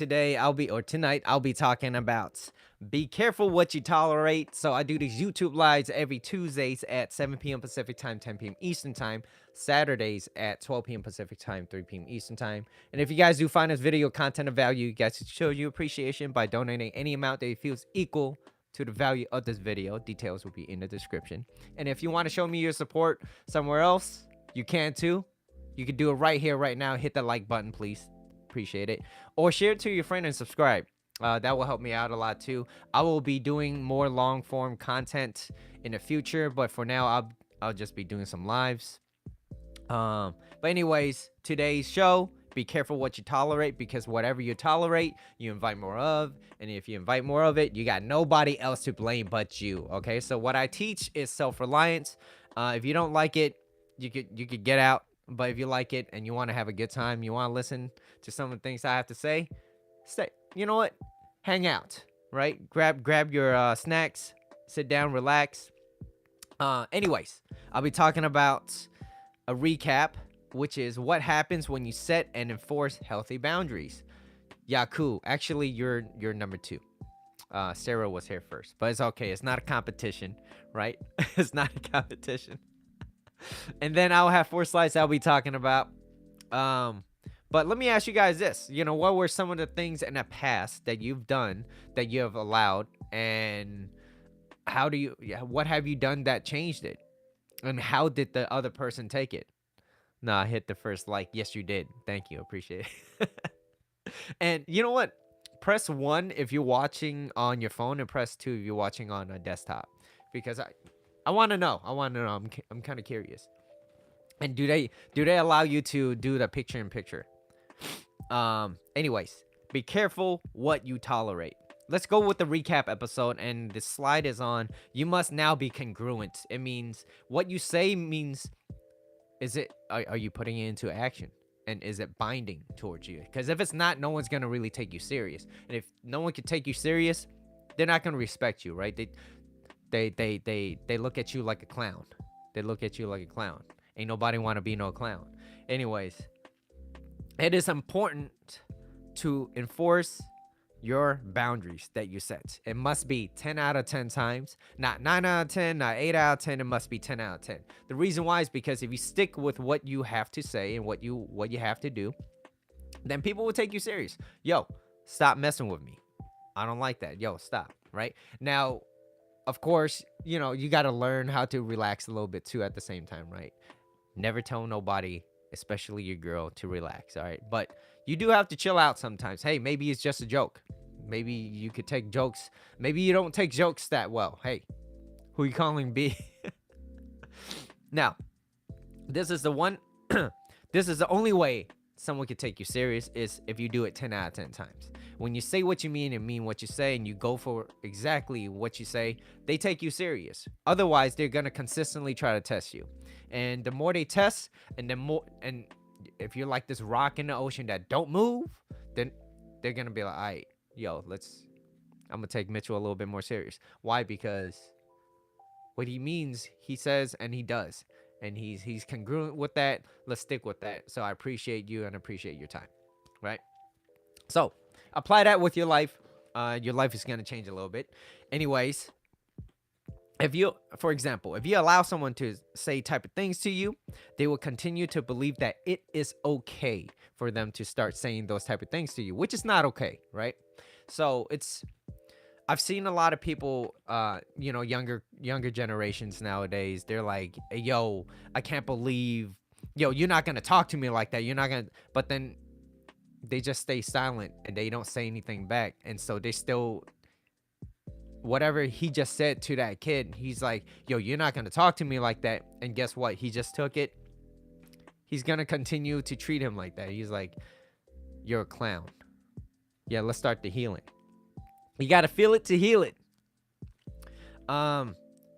Tonight I'll be talking about be careful what you tolerate. So I do these YouTube lives every Tuesdays at 7 p.m. Pacific time, 10 p.m. Eastern time, Saturdays at 12 p.m. Pacific time, 3 p.m. Eastern time. And if you guys do find this video content of value, you guys should show you appreciation by donating any amount that you feel is equal to the value of this video. Details will be in the description. And if you want to show me your support somewhere else, you can too. You can do it right here, right now. Hit the like button, please. Appreciate it. Or share it to your friend and subscribe. That will help me out a lot too. I will be doing more long form content in the future, but for now, I'll just be doing some lives. But anyways, today's show. Be careful what you tolerate, because whatever you tolerate, you invite more of. And if you invite more of it, you got nobody else to blame but you. Okay, so what I teach is self-reliance. If you don't like it, you could get out. But if you like it and you want to have a good time, you want to listen to some of the things I have to say, stay. You know what? Hang out, right? Grab your snacks, sit down, relax. Anyways, I'll be talking about a recap, which is what happens when you set and enforce healthy boundaries. Yaku, actually, you're number two. Sarah was here first, but it's okay. It's not a competition, right? It's not a competition. And then I'll have 4 slides I'll be talking about. But let me ask you guys this. What were some of the things in the past that you've done that you have allowed, and what have you done that changed it? And how did the other person take it? No, I hit the first like. Yes, you did. Thank you. Appreciate it. And you know what? Press 1 if you're watching on your phone, and press 2 if you're watching on a desktop. Because I want to know. I'm kind of curious. And do they allow you to do the picture in picture? Anyways, be careful what you tolerate. Let's go with the recap episode, and the slide is on. You must now be congruent. It means what you say means. Are you putting it into action? And is it binding towards you? Because if it's not, no one's gonna really take you serious. And if no one can take you serious, they're not gonna respect you, right? They look at you like a clown. They look at you like a clown. Ain't nobody want to be no clown. Anyways, it is important to enforce your boundaries that you set. It must be 10 out of 10 times, not 9 out of 10, not 8 out of 10. It must be 10 out of 10. The reason why is because if you stick with what you have to say and what you have to do, then people will take you serious. Yo, stop messing with me. I don't like that. Yo, stop. Right now, of course, you got to learn how to relax a little bit too at the same time, right? Never tell nobody, especially your girl, to relax, all right? But you do have to chill out sometimes. Hey, maybe it's just a joke. Maybe you could take jokes. Maybe you don't take jokes that well. Hey, who you calling B? Now, this is the one. This is the only way someone could take you serious, is if you do it 10 out of 10 times. When you say what you mean and mean what you say, and you go for exactly what you say, they take you serious. Otherwise, they're going to consistently try to test you. And the more they test, and if you're like this rock in the ocean that don't move, then they're going to be like, all right, yo, I'm going to take Mitchell a little bit more serious. Why? Because what he means, he says, and he does. And he's congruent with that. Let's stick with that. So I appreciate you and appreciate your time, right? So apply that with your life. Your life is going to change a little bit. Anyways, for example, if you allow someone to say type of things to you, they will continue to believe that it is okay for them to start saying those type of things to you, which is not okay, right? So I've seen a lot of people, younger generations nowadays. They're like, hey, yo, I can't believe, yo, you're not gonna talk to me like that. You're not gonna, but then they just stay silent and they don't say anything back, and so they still, whatever he just said to that kid, he's like, yo, you're not gonna talk to me like that, and guess what? He just took it. He's gonna continue to treat him like that. He's like, you're a clown. Yeah, let's start the healing. You got to feel it to heal it.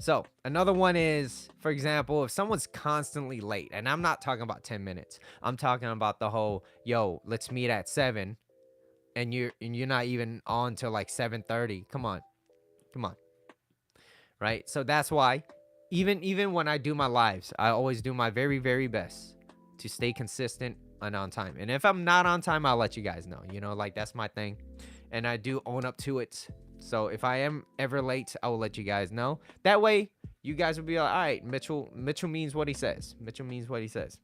So another one is, for example, if someone's constantly late, and I'm not talking about 10 minutes, I'm talking about the whole, yo, let's meet at 7, and you're not even on till like 7:30. Come on. Right? So that's why even when I do my lives, I always do my very, very best to stay consistent and on time. And if I'm not on time, I'll let you guys know. Like that's my thing, and I do own up to it. So if I am ever late, I will let you guys know. That way, you guys will be like, all right, Mitchell means what he says. Mitchell means what he says.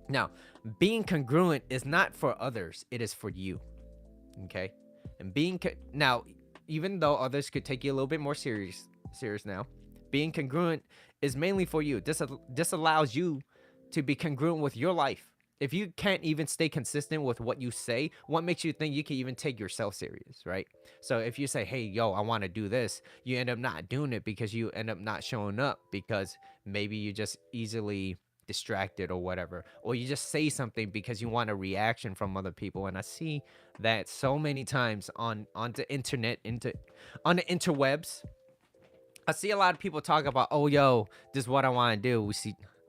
Now, being congruent is not for others; it is for you. Okay, and now, even though others could take you a little bit more serious now, being congruent is mainly for you. This allows you to be congruent with your life. If you can't even stay consistent with what you say, what makes you think you can even take yourself serious, right? So if you say, hey, yo, I want to do this, you end up not doing it because you end up not showing up because maybe you just easily distracted or whatever, or you just say something because you want a reaction from other people. And I see that so many times on the internet, on the interwebs. I see a lot of people talk about, oh, yo, this is what I want to do.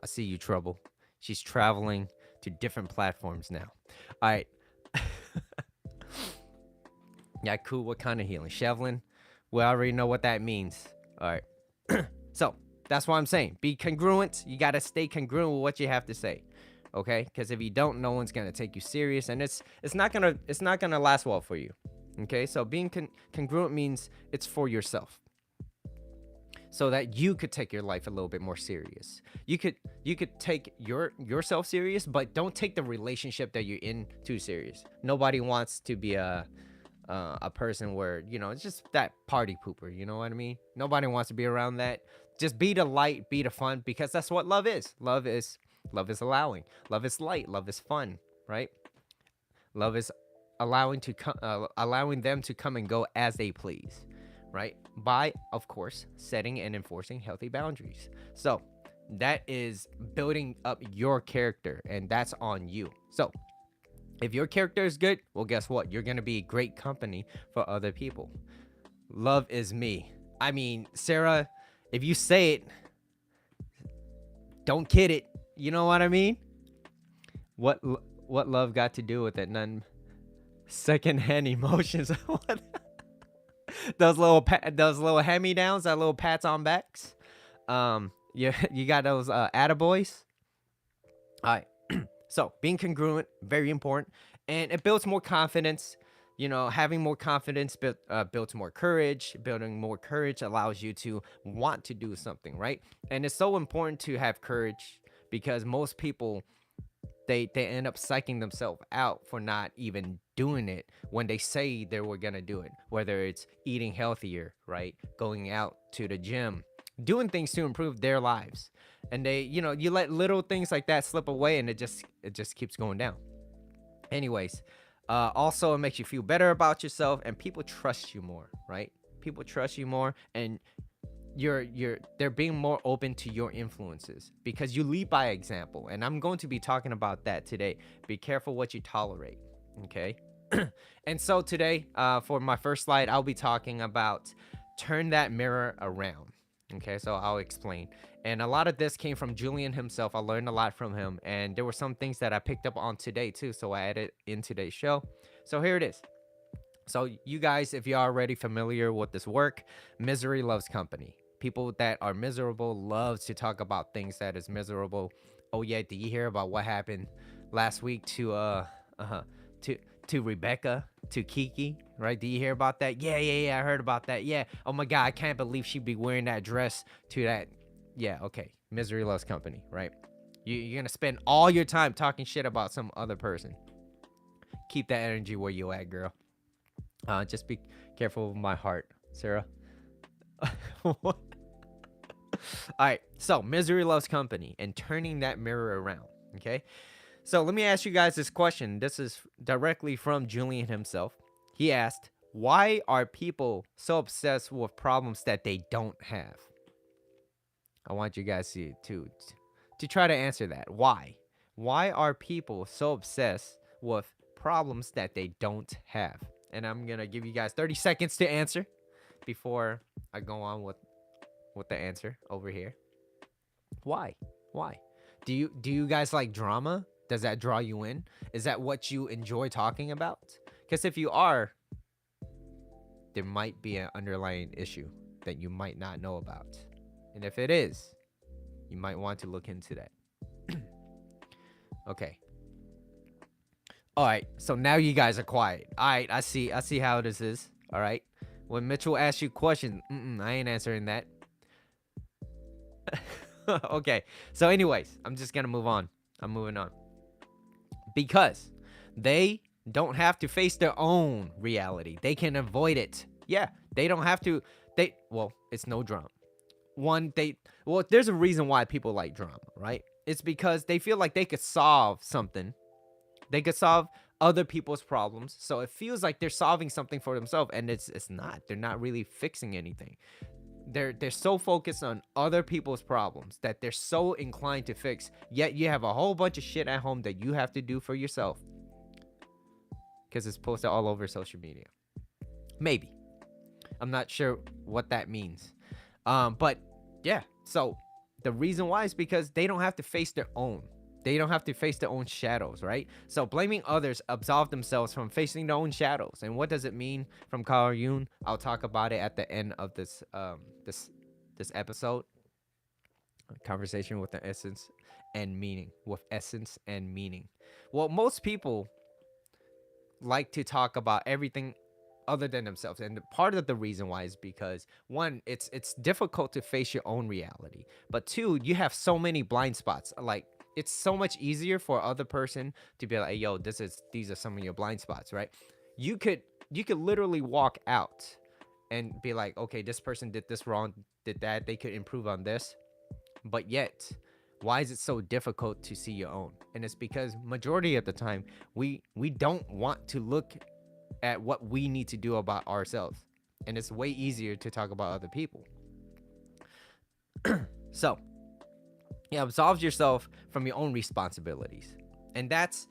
I see you, Trouble. She's traveling to different platforms now. All right. Yeah, cool. What kind of healing? Shevlin? We already know what that means. All right. So that's what I'm saying. Be congruent. You got to stay congruent with what you have to say. Okay? Because if you don't, no one's going to take you serious. And it's not gonna last well for you. Okay? So being congruent means it's for yourself, so that you could take your life a little bit more serious. You could take yourself serious, but don't take the relationship that you're in too serious. Nobody wants to be a person where, it's just that party pooper, you know what I mean? Nobody wants to be around that. Just be the light, be the fun, because that's what love is. Love is allowing. Love is light, love is fun, right? Love is allowing them to come and go as they please. Right? By, of course, setting and enforcing healthy boundaries. So that is building up your character, and that's on you. So if your character is good, well, guess what? You're going to be great company for other people. Love is me. I mean, Sarah, if you say it, don't kid it. You know what I mean? What love got to do with it? None. Secondhand emotions. What? those little hand-me-downs, that little pats on backs. You got those attaboys. All right. So being congruent, very important, and it builds more confidence. Having more confidence builds more courage. Building more courage allows you to want to do something, right? And it's so important to have courage, because most people, they end up psyching themselves out for not even doing it when they say they were gonna do it. Whether it's eating healthier, right? Going out to the gym, doing things to improve their lives. And you let little things like that slip away, and it just keeps going down. Anyways, also it makes you feel better about yourself, and people trust you more, right? People trust you more, and they're being more open to your influences because you lead by example. And I'm going to be talking about that today. Be careful what you tolerate. Okay. And so today, for my first slide, I'll be talking about turn that mirror around. Okay, so I'll explain. And a lot of this came from Julian himself. I learned a lot from him, and there were some things that I picked up on today too, so I added in today's show. So here it is. So you guys, if you're already familiar with this work, misery loves company. People that are miserable loves to talk about things that is miserable. Oh yeah, did you hear about what happened last week to Rebecca, to Kiki, right? Did you hear about that? Yeah, I heard about that. Yeah. Oh my God, I can't believe she'd be wearing that dress to that. Yeah, okay. Misery loves company, right? You're gonna spend all your time talking shit about some other person. Keep that energy where you at, girl. Just be careful with my heart, Sarah. What? All right, so misery loves company and turning that mirror around. Okay, so let me ask you guys this question. This is directly from Julian himself. He asked, why are people so obsessed with problems that they don't have? I want you guys to try to answer that. Why are people so obsessed with problems that they don't have? And I'm gonna give you guys 30 seconds to answer before I go on with the answer over here. Why? Do you guys like drama? Does that draw you in? Is that what you enjoy talking about? Because if you are, there might be an underlying issue that you might not know about. And if it is, you might want to look into that. Okay. All right, so now you guys are quiet. All right, I see how this is. All right, when Mitchell asks you questions, I ain't answering that. Okay, so anyways, I'm just gonna move on. I'm moving on because they don't have to face their own reality. They can avoid it. Yeah, they don't have to. It's no drama. There's a reason why people like drama, right? It's because they feel like they could solve something. They could solve other people's problems. So it feels like they're solving something for themselves, and it's not. They're not really fixing anything. They're so focused on other people's problems that they're so inclined to fix. Yet you have a whole bunch of shit at home that you have to do for yourself because it's posted all over social media. Maybe. I'm not sure what that means. But yeah, so the reason why is because they don't have to face their own. They don't have to face their own shadows, right? So blaming others absolve themselves from facing their own shadows. And what does it mean from Carl Jung? I'll talk about it at the end of this episode. Conversation with the essence and meaning. With essence and meaning. Well, most people like to talk about everything other than themselves, and part of the reason why is because one, it's difficult to face your own reality, but two, you have so many blind spots. Like, it's so much easier for other person to be like, hey, yo, these are some of your blind spots, right? You could literally walk out and be like, okay, this person did this wrong, did that, they could improve on this. But yet, why is it so difficult to see your own? And it's because majority of the time we don't want to look at what we need to do about ourselves, and it's way easier to talk about other people. So yeah, absolve yourself from your own responsibilities. And that's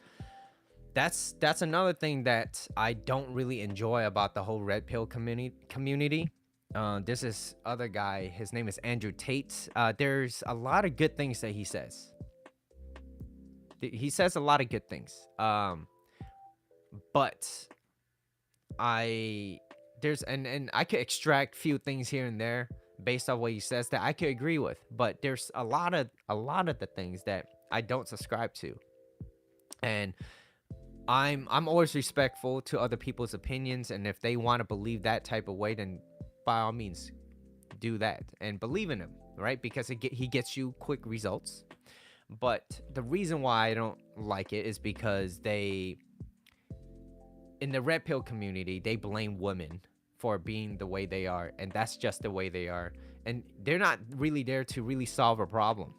another thing that I don't really enjoy about the whole red pill community. This is other guy, his name is Andrew Tate. There's a lot of good things that he says. He says a lot of good things. But I there's and I could extract few things here and there based on what he says that I could agree with, but there's a lot of the things that I don't subscribe to. And I'm always respectful to other people's opinions, and if they want to believe that type of way, then by all means do that and believe in him, right? Because he gets you quick results. But the reason why I don't like it is because in the red pill community, they blame women for being the way they are, and that's just the way they are. And they're not really there to really solve a problem.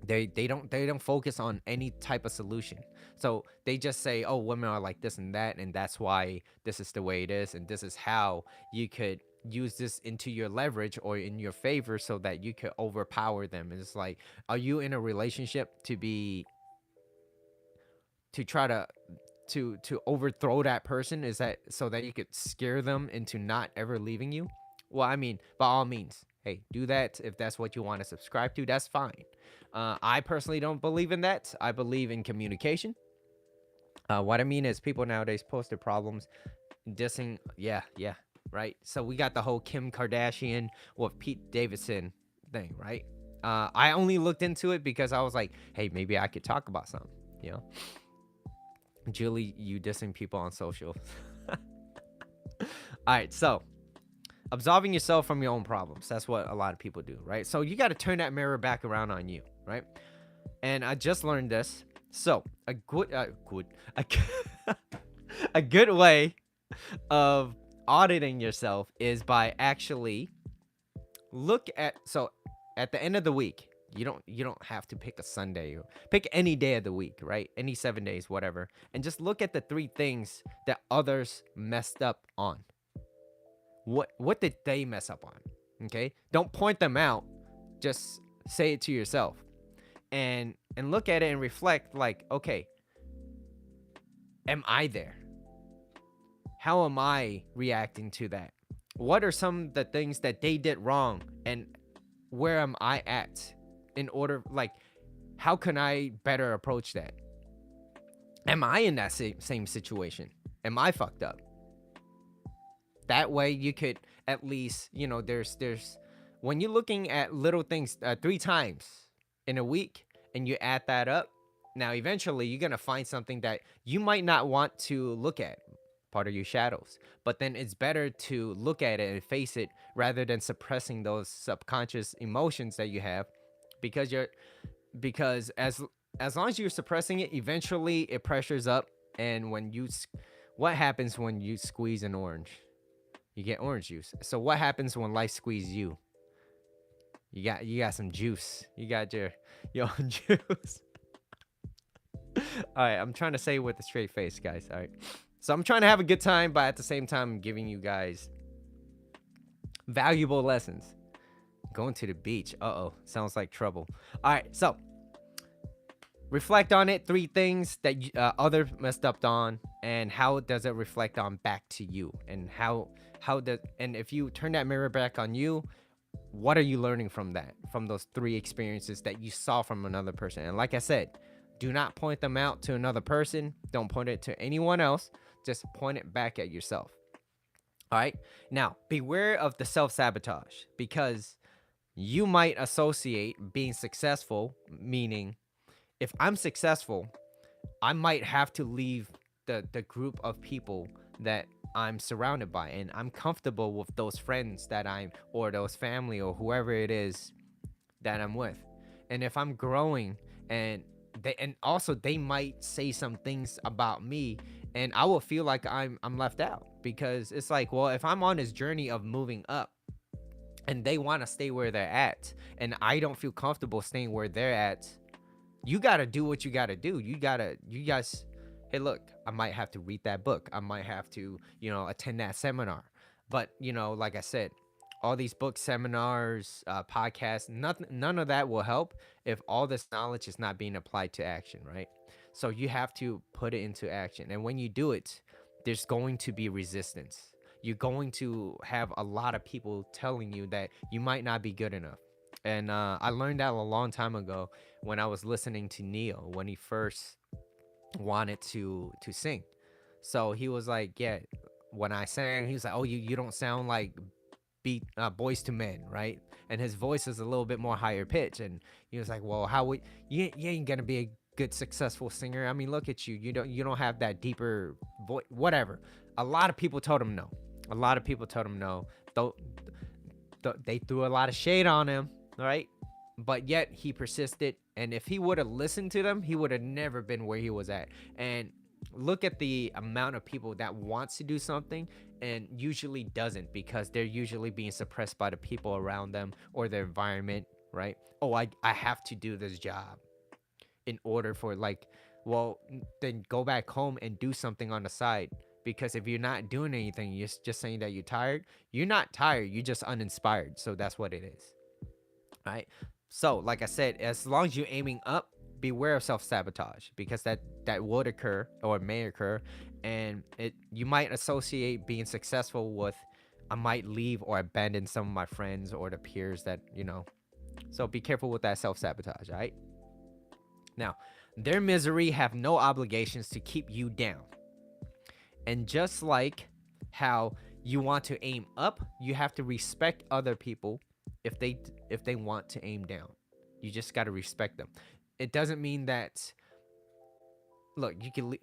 They don't focus on any type of solution. So they just say, oh, women are like this and that, and that's why this is the way it is, and this is how you could use this into your leverage or in your favor so that you could overpower them. And it's like, are you in a relationship to try to overthrow that person? Is that so that you could scare them into not ever leaving you? Well, I mean, by all means, hey, do that. If that's what you want to subscribe to, that's fine. I personally don't believe in that. I believe in communication. What I mean is, people nowadays post their problems dissing. Yeah, right. So we got the whole Kim Kardashian with Pete Davidson thing, right? I only looked into it because I was like, hey, maybe I could talk about something, you know. Julie, you dissing people on social. All right, so absolving yourself from your own problems. That's what a lot of people do, right? So you got to turn that mirror back around on you, right? And I just learned this. So a a good way of auditing yourself is by actually at the end of the week. You don't have to pick a Sunday, or pick any day of the week, right? Any 7 days, whatever. And just look at the 3 things that others messed up on. What did they mess up on? Okay? Don't point them out. Just say it to yourself. And look at it and reflect, like, okay, am I there? How am I reacting to that? What are some of the things that they did wrong, and where am I at? In order, like, how can I better approach that? Am I in that same situation? Am I fucked up? That way you could at least, there's when you're looking at little things 3 times in a week and you add that up, Now, eventually, you're gonna find something that you might not want to look at, part of your shadows. But then it's better to look at it and face it rather than suppressing those subconscious emotions that you have, because as long as you're suppressing it, eventually it pressures up. And what happens when you squeeze an orange? You get orange juice. So what happens when life squeezes you? You got some juice. You got your own juice. All right, I'm trying to say it with a straight face, guys. All right. So I'm trying to have a good time, but at the same time, I'm giving you guys valuable lessons. Going to the beach. Uh-oh. Sounds like trouble. All right. So reflect on it. 3 things that other messed up on, and how does it reflect on back to you, and and if you turn that mirror back on you, what are you learning from that, from those 3 experiences that you saw from another person? And like I said, do not point them out to another person. Don't point it to anyone else. Just point it back at yourself. All right. Now, beware of the self-sabotage, because you might associate being successful, meaning if I'm successful, I might have to leave the group of people that I'm surrounded by, and I'm comfortable with those friends that or those family or whoever it is that I'm with. And if I'm growing, and also they might say some things about me, and I will feel like I'm left out, because it's like, well, if I'm on this journey of moving up and they want to stay where they're at, and I don't feel comfortable staying where they're at, you got to do what you got to do. You guys, hey, look, I might have to read that book. I might have to, attend that seminar. But, like I said, all these books, seminars, podcasts, none of that will help if all this knowledge is not being applied to action, right? So you have to put it into action. And when you do it, there's going to be resistance. You're going to have a lot of people telling you that you might not be good enough. And I learned that a long time ago when I was listening to Neil when he first wanted to sing. So he was like, yeah, when I sang, he was like, oh, you don't sound like Boys to Men, right? And his voice is a little bit more higher pitch. And he was like, well, you ain't gonna be a good successful singer. I mean, look at you. You don't have that deeper voice. Whatever. A lot of people told him no. Though they threw a lot of shade on him, right? But yet he persisted. And if he would have listened to them, he would have never been where he was at. And look at the amount of people that wants to do something and usually doesn't, because they're usually being suppressed by the people around them or their environment, right? Oh, I have to do this job in order for, like, well, then go back home and do something on the side. Because if you're not doing anything, you're just saying that you're tired. You're not tired. You're just uninspired. So that's what it is, right? So, like I said, as long as you're aiming up, beware of self-sabotage, because that would occur or may occur. And you might associate being successful with, I might leave or abandon some of my friends or the peers that, so be careful with that self-sabotage. All right. Now, their misery have no obligations to keep you down. And just like how you want to aim up, you have to respect other people if they want to aim down. You just got to respect them. It doesn't mean that, look, you can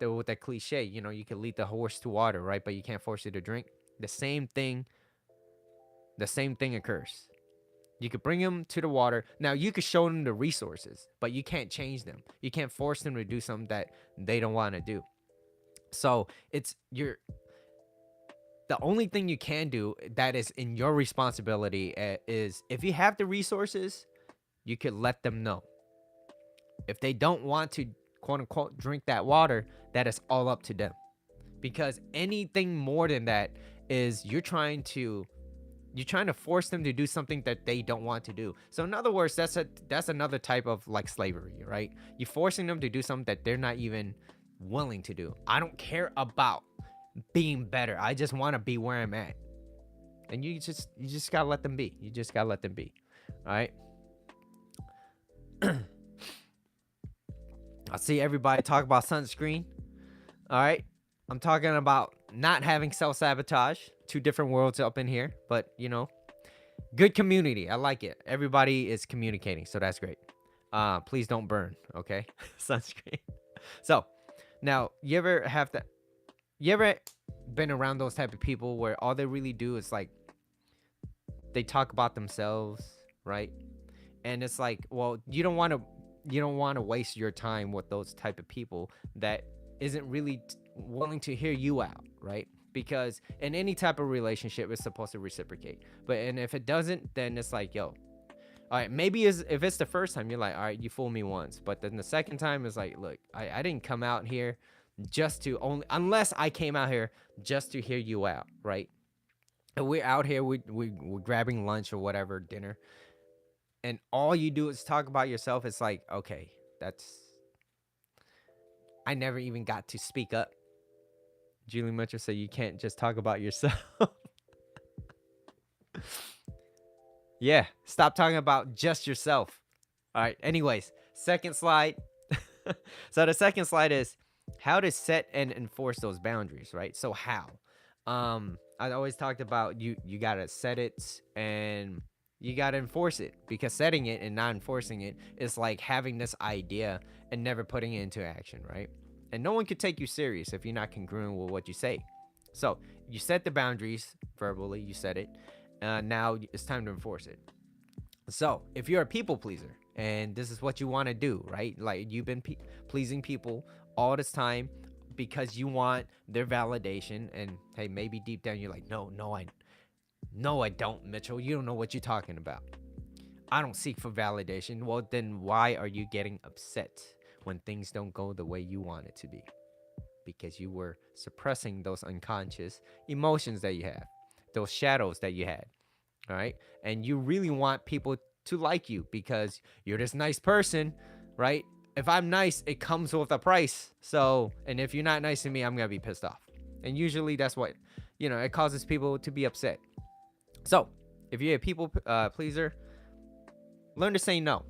with that cliche, you can lead the horse to water, right? But you can't force it to drink. The same thing occurs. You could bring them to the water. Now, you could show them the resources, but you can't change them. You can't force them to do something that they don't want to do. So the only thing you can do that is in your responsibility is, if you have the resources, you could let them know. If they don't want to, quote unquote, drink that water, that is all up to them. Because anything more than that is you're trying to force them to do something that they don't want to do. So in other words, that's another type of, like, slavery, right? You're forcing them to do something that they're not even willing to do. I don't care about being better. I just want to be where I'm at. And you just gotta let them be. All right. I see everybody talk about sunscreen. All right. I'm talking about not having self-sabotage. 2 different worlds up in here, but good community. I like it. Everybody is communicating, so that's great. Please don't burn, okay? Sunscreen. So now, you ever been around those type of people where all they really do is like they talk about themselves, right? And it's like, well, you don't want to waste your time with those type of people that isn't really willing to hear you out, right? Because in any type of relationship it's supposed to reciprocate, but and if it doesn't, then it's like, yo, all right, maybe if it's the first time, you're like, all right, you fooled me once, but then the second time is like, look, I didn't come out here just to only, unless I came out here just to hear you out, right? And we're out here, we're grabbing lunch or whatever, dinner, and all you do is talk about yourself. It's like, okay, that's, I never even got to speak up. Julie Mitchell said you can't just talk about yourself. Yeah, stop talking about just yourself. All right, anyways, second slide. So the second slide is how to set and enforce those boundaries, right? So how? I always talked about you got to set it and you got to enforce it, because setting it and not enforcing it is like having this idea and never putting it into action, right? And no one could take you serious if you're not congruent with what you say. So you set the boundaries verbally, you set it. Now it's time to enforce it. So if you're a people pleaser and this is what you want to do, right? Like you've been pleasing people all this time because you want their validation, and hey, maybe deep down you're like, no, I don't, Mitchell. You don't know what you're talking about. I don't seek for validation. Well, then why are you getting upset when things don't go the way you want it to be? Because you were suppressing those unconscious emotions that you have, those shadows that you had. All right. And you really want people to like you because you're this nice person, right? If I'm nice, it comes with a price. So, and if you're not nice to me, I'm going to be pissed off. And usually that's what, it causes people to be upset. So, if you're a people pleaser, learn to say no.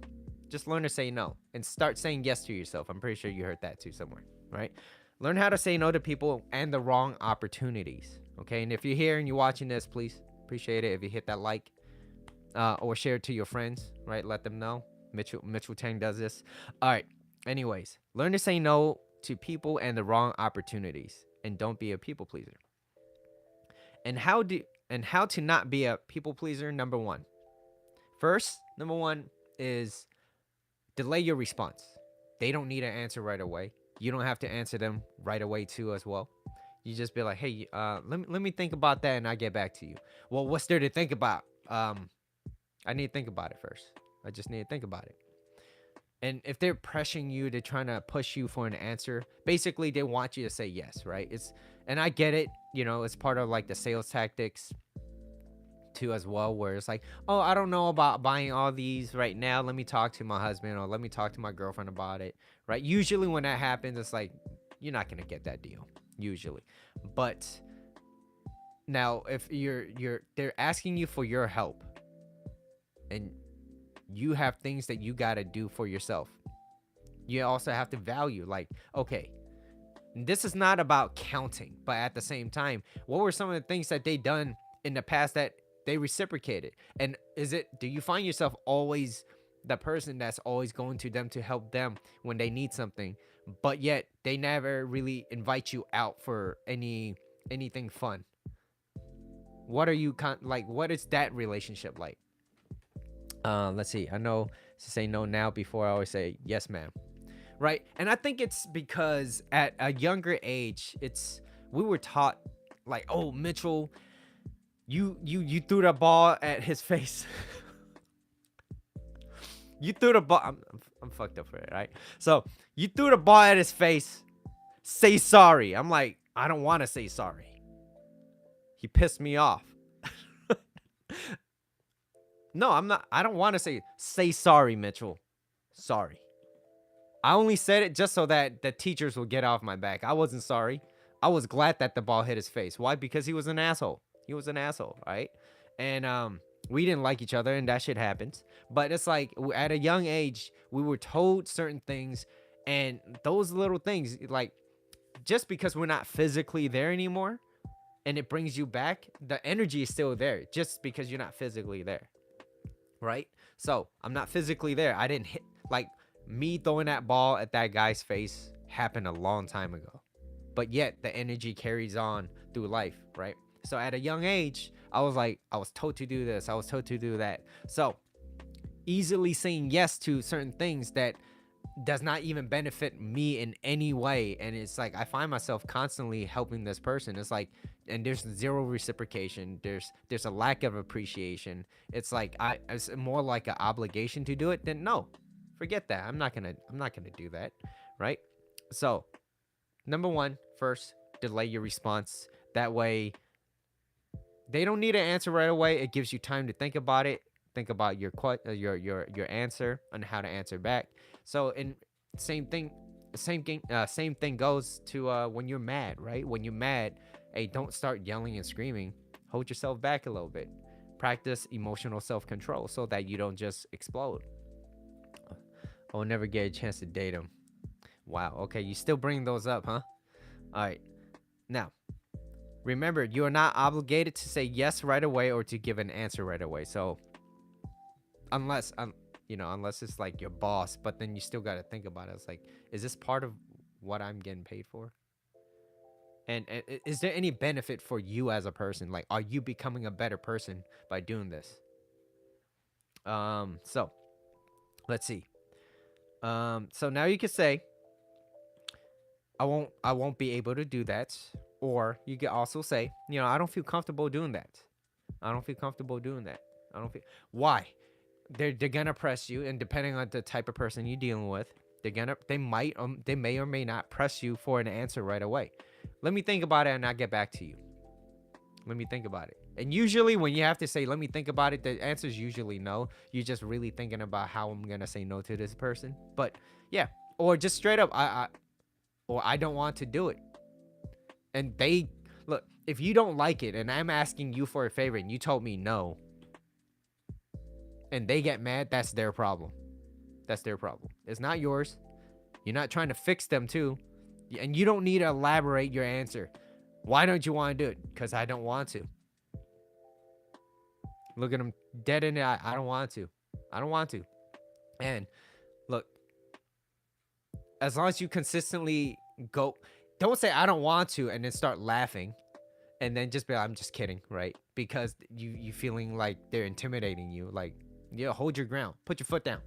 Just learn to say no and start saying yes to yourself. I'm pretty sure you heard that too somewhere, right? Learn how to say no to people and the wrong opportunities, okay? And if you're here and you're watching this, please appreciate it if you hit that like or share it to your friends, right? Let them know. Mitchell Tang does this. All right. Anyways, learn to say no to people and the wrong opportunities, and don't be a people pleaser. And how to not be a people pleaser? Number one is delay your response. They don't need an answer right away. You don't have to answer them right away too as well. You just be like, hey, let me think about that and I'll get back to you. Well, what's there to think about? I need to think about it first. I just need to think about it. And if they're pressuring you, they're trying to push you for an answer, basically they want you to say yes, right? And I get it, it's part of like the sales tactics too as well, where it's like, oh, I don't know about buying all these right now. Let me talk to my husband or let me talk to my girlfriend about it, right? Usually when that happens, it's like, you're not going to get that deal, usually. But now if they're asking you for your help and you have things that you got to do for yourself, you also have to value, like, okay, this is not about counting, but at the same time, what were some of the things that they done in the past that they reciprocated? And do you find yourself always the person that's always going to them to help them when they need something, but yet they never really invite you out for anything fun? What are you like? What is that relationship like? Let's see. I know to say no now before I always say yes, ma'am. Right? And I think it's because at a younger age, we were taught like, oh, Mitchell, you threw the ball at his face. You threw the ball. I'm fucked up for it, right? So you threw the ball at his face. Say sorry. I'm like, I don't want to say sorry. He pissed me off. No, I'm not. I don't want to say sorry, Mitchell. Sorry. I only said it just so that the teachers will get off my back. I wasn't sorry. I was glad that the ball hit his face. Why? Because he was an asshole. He was an asshole, right? And we didn't like each other, and that shit happens. But it's like at a young age, we were told certain things, and those little things, like just because we're not physically there anymore, and it brings you back, the energy is still there just because you're not physically there, right? So I'm not physically there. I didn't hit, Like me throwing that ball at that guy's face happened a long time ago, but yet the energy carries on through life, right? So at a young age, I was like, I was told to do this, I was told to do that. So easily saying yes to certain things that does not even benefit me in any way, and it's like I find myself constantly helping this person. It's like, and there's zero reciprocation, there's a lack of appreciation. It's like it's more like an obligation to do it. Then no, forget that. I'm not gonna do that, right? So number one, first, delay your response. That way they don't need an answer right away. It gives you time to think about it, think about your answer and how to answer back. So, in same thing, same thing goes to when you're mad, right? When you're mad, hey, don't start yelling and screaming. Hold yourself back a little bit. Practice emotional self-control so that you don't just explode. I'll never get a chance to date him. Wow. Okay, you still bring those up, huh? All right. Now, remember, you are not obligated to say yes right away or to give an answer right away. So, unless unless it's like your boss, but then you still got to think about it. It's like, is this part of what I'm getting paid for? And is there any benefit for you as a person? Like, are you becoming a better person by doing this? So let's see. So now you can say, I won't be able to do that. Or you can also say, I don't feel comfortable doing that. I don't feel comfortable doing that. I don't feel. Why? They're gonna press you, and depending on the type of person you're dealing with, they may or may not press you for an answer right away. Let me think about it, and I'll get back to you. Let me think about it. And usually, when you have to say, "Let me think about it," the answer is usually no. You're just really thinking about how I'm gonna say no to this person. But yeah, or just straight up, I don't want to do it. And they look, if you don't like it, and I'm asking you for a favor, and you told me no, and they get mad, that's their problem. That's their problem. It's not yours. You're not trying to fix them too. And you don't need to elaborate your answer. Why don't you want to do it? Because I don't want to. Look at them dead in the eye. I don't want to. I don't want to. And look, as long as you consistently go, don't say I don't want to and then start laughing and then just be like, I'm just kidding, right? Because you feeling like they're intimidating you. Like, hold your ground. Put your foot down.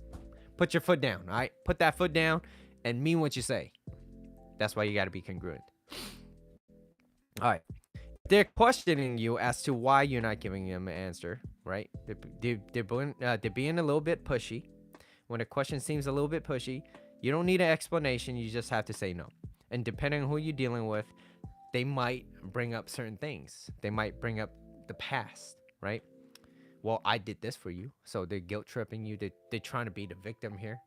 Put your foot down, all right? Put that foot down and mean what you say. That's why you got to be congruent. All right. They're questioning you as to why you're not giving them an answer, right? They're being a little bit pushy. When a question seems a little bit pushy, you don't need an explanation. You just have to say no. And depending on who you're dealing with, they might bring up certain things. They might bring up the past, right? Well, I did this for you. So they're guilt tripping you. They're trying to be the victim here.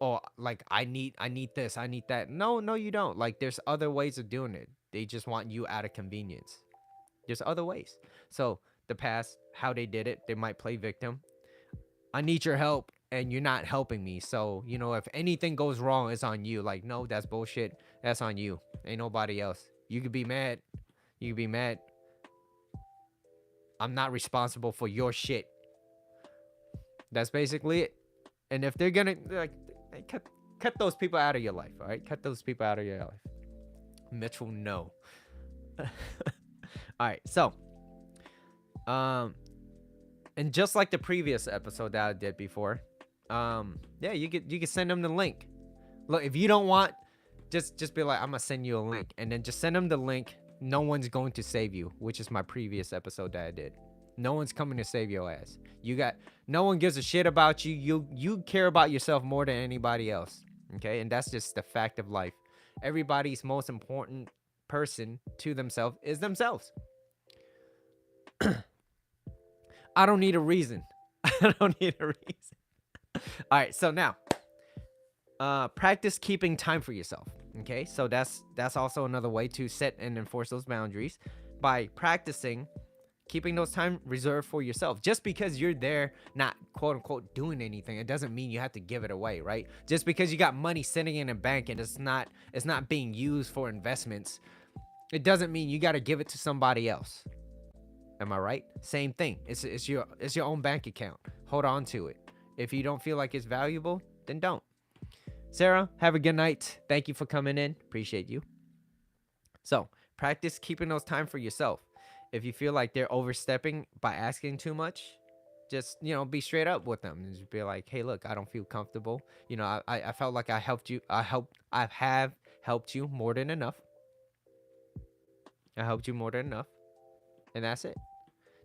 Or like, I need this, I need that. No, you don't. Like, there's other ways of doing it. They just want you out of convenience. There's other ways. So the past, how they did it, they might play victim. I need your help and you're not helping me. So, if anything goes wrong, it's on you. Like, no, that's bullshit. That's on you. Ain't nobody else. You could be mad. You could be mad. I'm not responsible for your shit. That's basically it. And if they're gonna, like, cut those people out of your life, all right? Cut those people out of your life. Mitchell, no. All right, so, and just like the previous episode that I did before, yeah, you could send them the link. Look, if you don't want, just be like, I'm gonna send you a link, and then just send them the link. No one's going to save you, which is my previous episode that I did. No one's coming to save your ass. No one gives a shit about you. You care about yourself more than anybody else. Okay, and that's just the fact of life. Everybody's most important person to themselves is themselves. I don't need a reason. I don't need a reason. All right, so now, practice keeping time for yourself. Okay, so that's also another way to set and enforce those boundaries by practicing keeping those time reserved for yourself. Just because you're there not quote unquote doing anything, it doesn't mean you have to give it away, right? Just because you got money sitting in a bank and it's not being used for investments, it doesn't mean you got to give it to somebody else. Am I right? Same thing. It's your own bank account. Hold on to it. If you don't feel like it's valuable, then don't. Sarah, have a good night. Thank you for coming in. Appreciate you. So, practice keeping those time for yourself. If you feel like they're overstepping by asking too much, just, be straight up with them and just be like, hey, look, I don't feel comfortable. I felt like I helped you. I have helped you more than enough. I helped you more than enough. And that's it.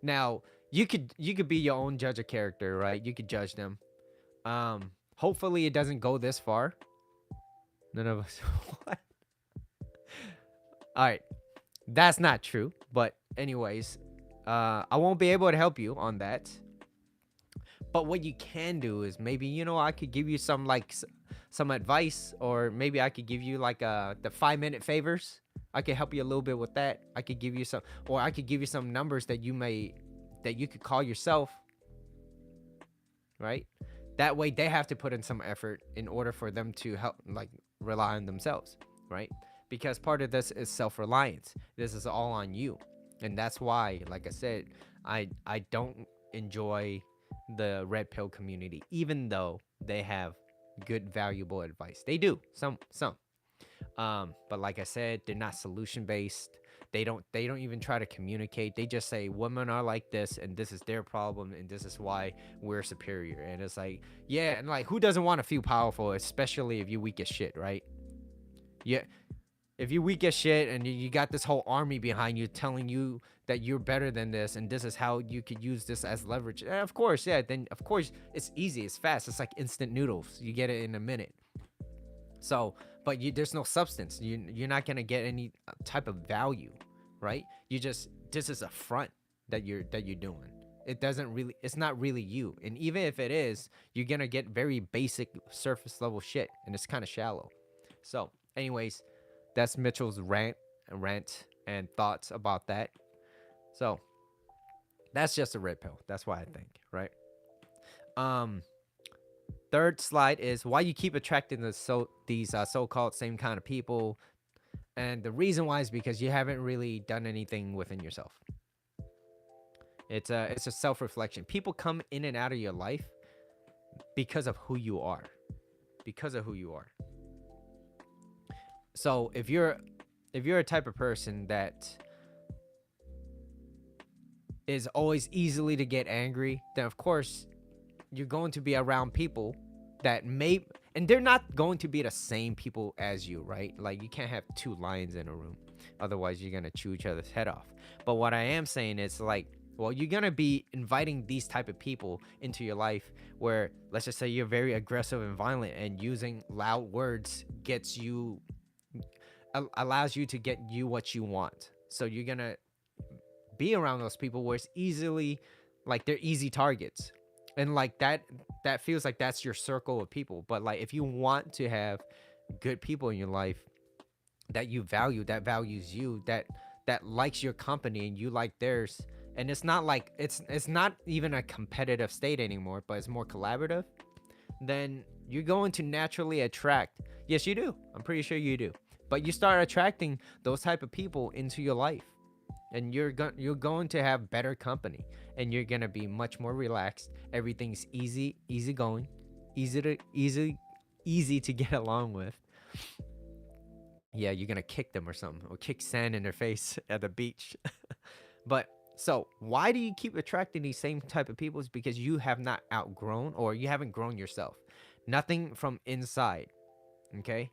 Now, you could be your own judge of character, right? You could judge them. Hopefully it doesn't go this far. None of us. What? All right. That's not true. But anyways, I won't be able to help you on that. But what you can do is maybe, I could give you some some advice, or maybe I could give you like the 5-minute favors. I could help you a little bit with that. I could give you some, or I could give you some numbers that you could call yourself, right? That way they have to put in some effort in order for them to help, like, rely on themselves, right? Because part of this is self-reliance. This is all on you. And that's why, like I said, I don't enjoy the red pill community, even though they have good, valuable advice. They do, some. But like I said, they're not solution based. They don't even try to communicate. They just say women are like this and this is their problem and this is why we're superior. And it's like, yeah, and like, who doesn't want to feel powerful, especially if you weak as shit, right? Yeah. If you weak as shit and you got this whole army behind you telling you that you're better than this and this is how you could use this as leverage, of course, yeah, then of course it's easy, it's fast, it's like instant noodles. You get it in a minute. So, but there's no substance. You're not gonna get any type of value, right? This is a front that you're doing. It's not really you. And even if it is, you're gonna get very basic surface level shit, and it's kind of shallow. So, anyways, that's Mitchell's rant and thoughts about that. So, that's just a red pill. That's why I think, right? Third slide is why you keep attracting these so-called same kind of people. And the reason why is because you haven't really done anything within yourself. It's a self-reflection. People come in and out of your life because of who you are. Because of who you are. So if you're a type of person that is always easily to get angry, then of course you're going to be around people that and they're not going to be the same people as you, right? Like, you can't have two lions in a room, otherwise you're gonna chew each other's head off. But what I am saying is, like, well, you're gonna be inviting these type of people into your life where, let's just say, you're very aggressive and violent, and using loud words allows you to get you what you want. So you're gonna be around those people where it's easily, like, they're easy targets. And like that feels like that's your circle of people. But like, if you want to have good people in your life that you value, that values you, that likes your company and you like theirs, and it's not like it's not even a competitive state anymore, but it's more collaborative, then you're going to naturally attract. Yes, you do. I'm pretty sure you do. But you start attracting those type of people into your life. And you're going to have better company, and you're gonna be much more relaxed. Everything's easy going, easy to get along with. Yeah, you're gonna kick them or something, or kick sand in their face at the beach. But so why do you keep attracting these same type of people? Is because you have not outgrown, or you haven't grown yourself. Nothing from inside, okay?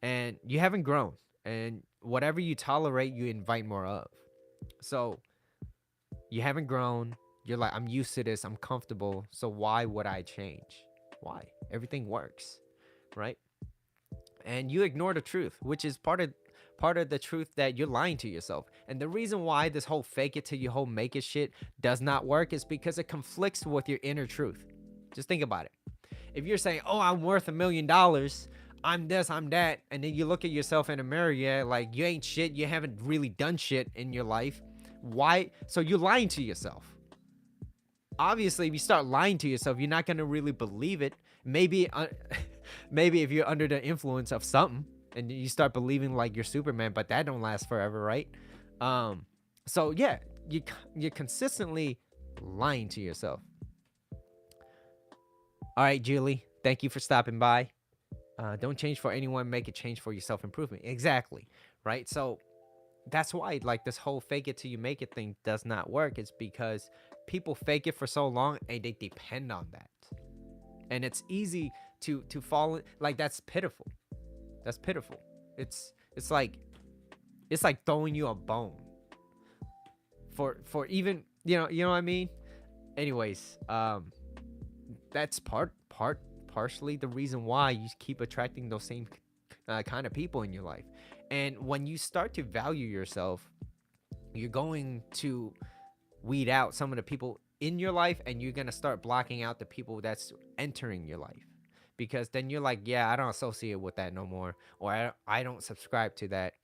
And you haven't grown, and whatever you tolerate, you invite more of. So you haven't grown. You're like, I'm used to this. I'm comfortable. So why would I change? Why? Everything works, right? And you ignore the truth, which is part of the truth, that you're lying to yourself. And the reason why this whole fake it till you whole make it shit does not work is because it conflicts with your inner truth. Just think about it. If you're saying, oh, I'm worth $1 million, I'm this, I'm that, and then you look at yourself in a mirror, yeah, like, you ain't shit, you haven't really done shit in your life. Why? So you're lying to yourself. Obviously, if you start lying to yourself, you're not gonna really believe it. Maybe maybe if you're under the influence of something and you start believing like you're Superman, but that don't last forever, right? So yeah, you're consistently lying to yourself. All right, Julie, Thank you for stopping by. Don't change for anyone, make a change for your self-improvement. Exactly. Right. So that's why like this whole fake it till you make it thing does not work. It's because people fake it for so long and they depend on that. And it's easy to fall like that's pitiful. That's pitiful. It's like it's like throwing you a bone for even you know what I mean. Anyways, that's partially the reason why you keep attracting those same kind of people in your life. And when you start to value yourself, you're going to weed out some of the people in your life, and you're going to start blocking out the people that's entering your life, because then you're like, yeah, I don't associate with that no more, or I don't subscribe to that.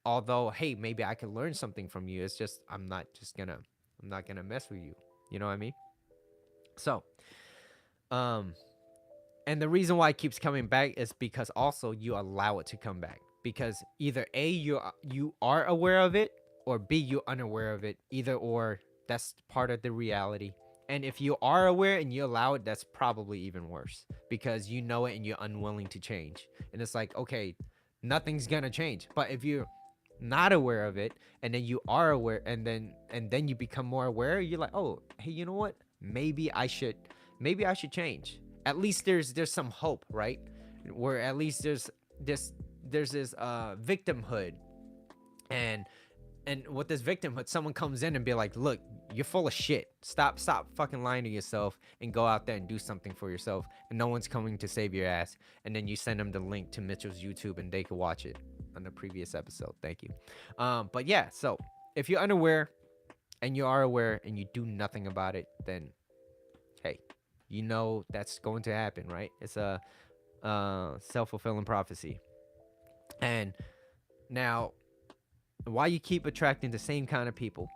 Although, hey, maybe I could learn something from you. It's just I'm not gonna mess with you. You know what I mean? So, um, and the reason why it keeps coming back is because also you allow it to come back, because either A, you are aware of it, or B, you're unaware of it. Either or, that's part of the reality. And if you are aware and you allow it, that's probably even worse, because you know it and you're unwilling to change. And it's like, okay, nothing's gonna change. But if you're not aware of it, and then you are aware, and then you become more aware, you're like, oh, hey, you know what, maybe I should change. At least there's some hope, right? Where at least there's this victimhood. And and with this victimhood, someone comes in and be like, look, you're full of shit. Stop fucking lying to yourself and go out there and do something for yourself, and no one's coming to save your ass. And then you send them the link to Mitchell's YouTube and they can watch it on the previous episode. Thank you. But yeah, so if you're unaware and you are aware and you do nothing about it, then hey, you know that's going to happen, right? It's a self-fulfilling prophecy. And now, why you keep attracting the same kind of people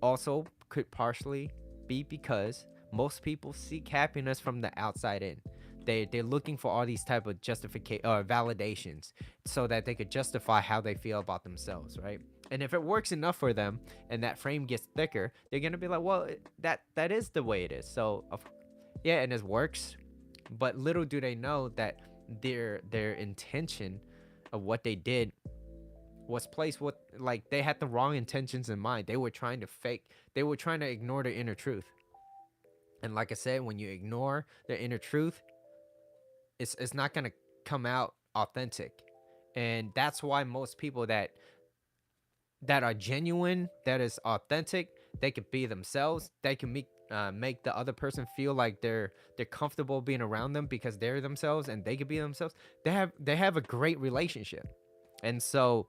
also could partially be because most people seek happiness from the outside in. They're looking for all these type of justification or validations so that they could justify how they feel about themselves, right? And if it works enough for them and that frame gets thicker, they're gonna be like, well, that is the way it is. So yeah, and it works, but little do they know that their intention of what they did was placed with, like, they had the wrong intentions in mind. They were trying to ignore their inner truth. And like I said, when you ignore their inner truth, it's not gonna come out authentic. And that's why most people that are genuine, that is authentic, they could be themselves. They can make the other person feel like they're comfortable being around them because they're themselves and they could be themselves. They have a great relationship. And so,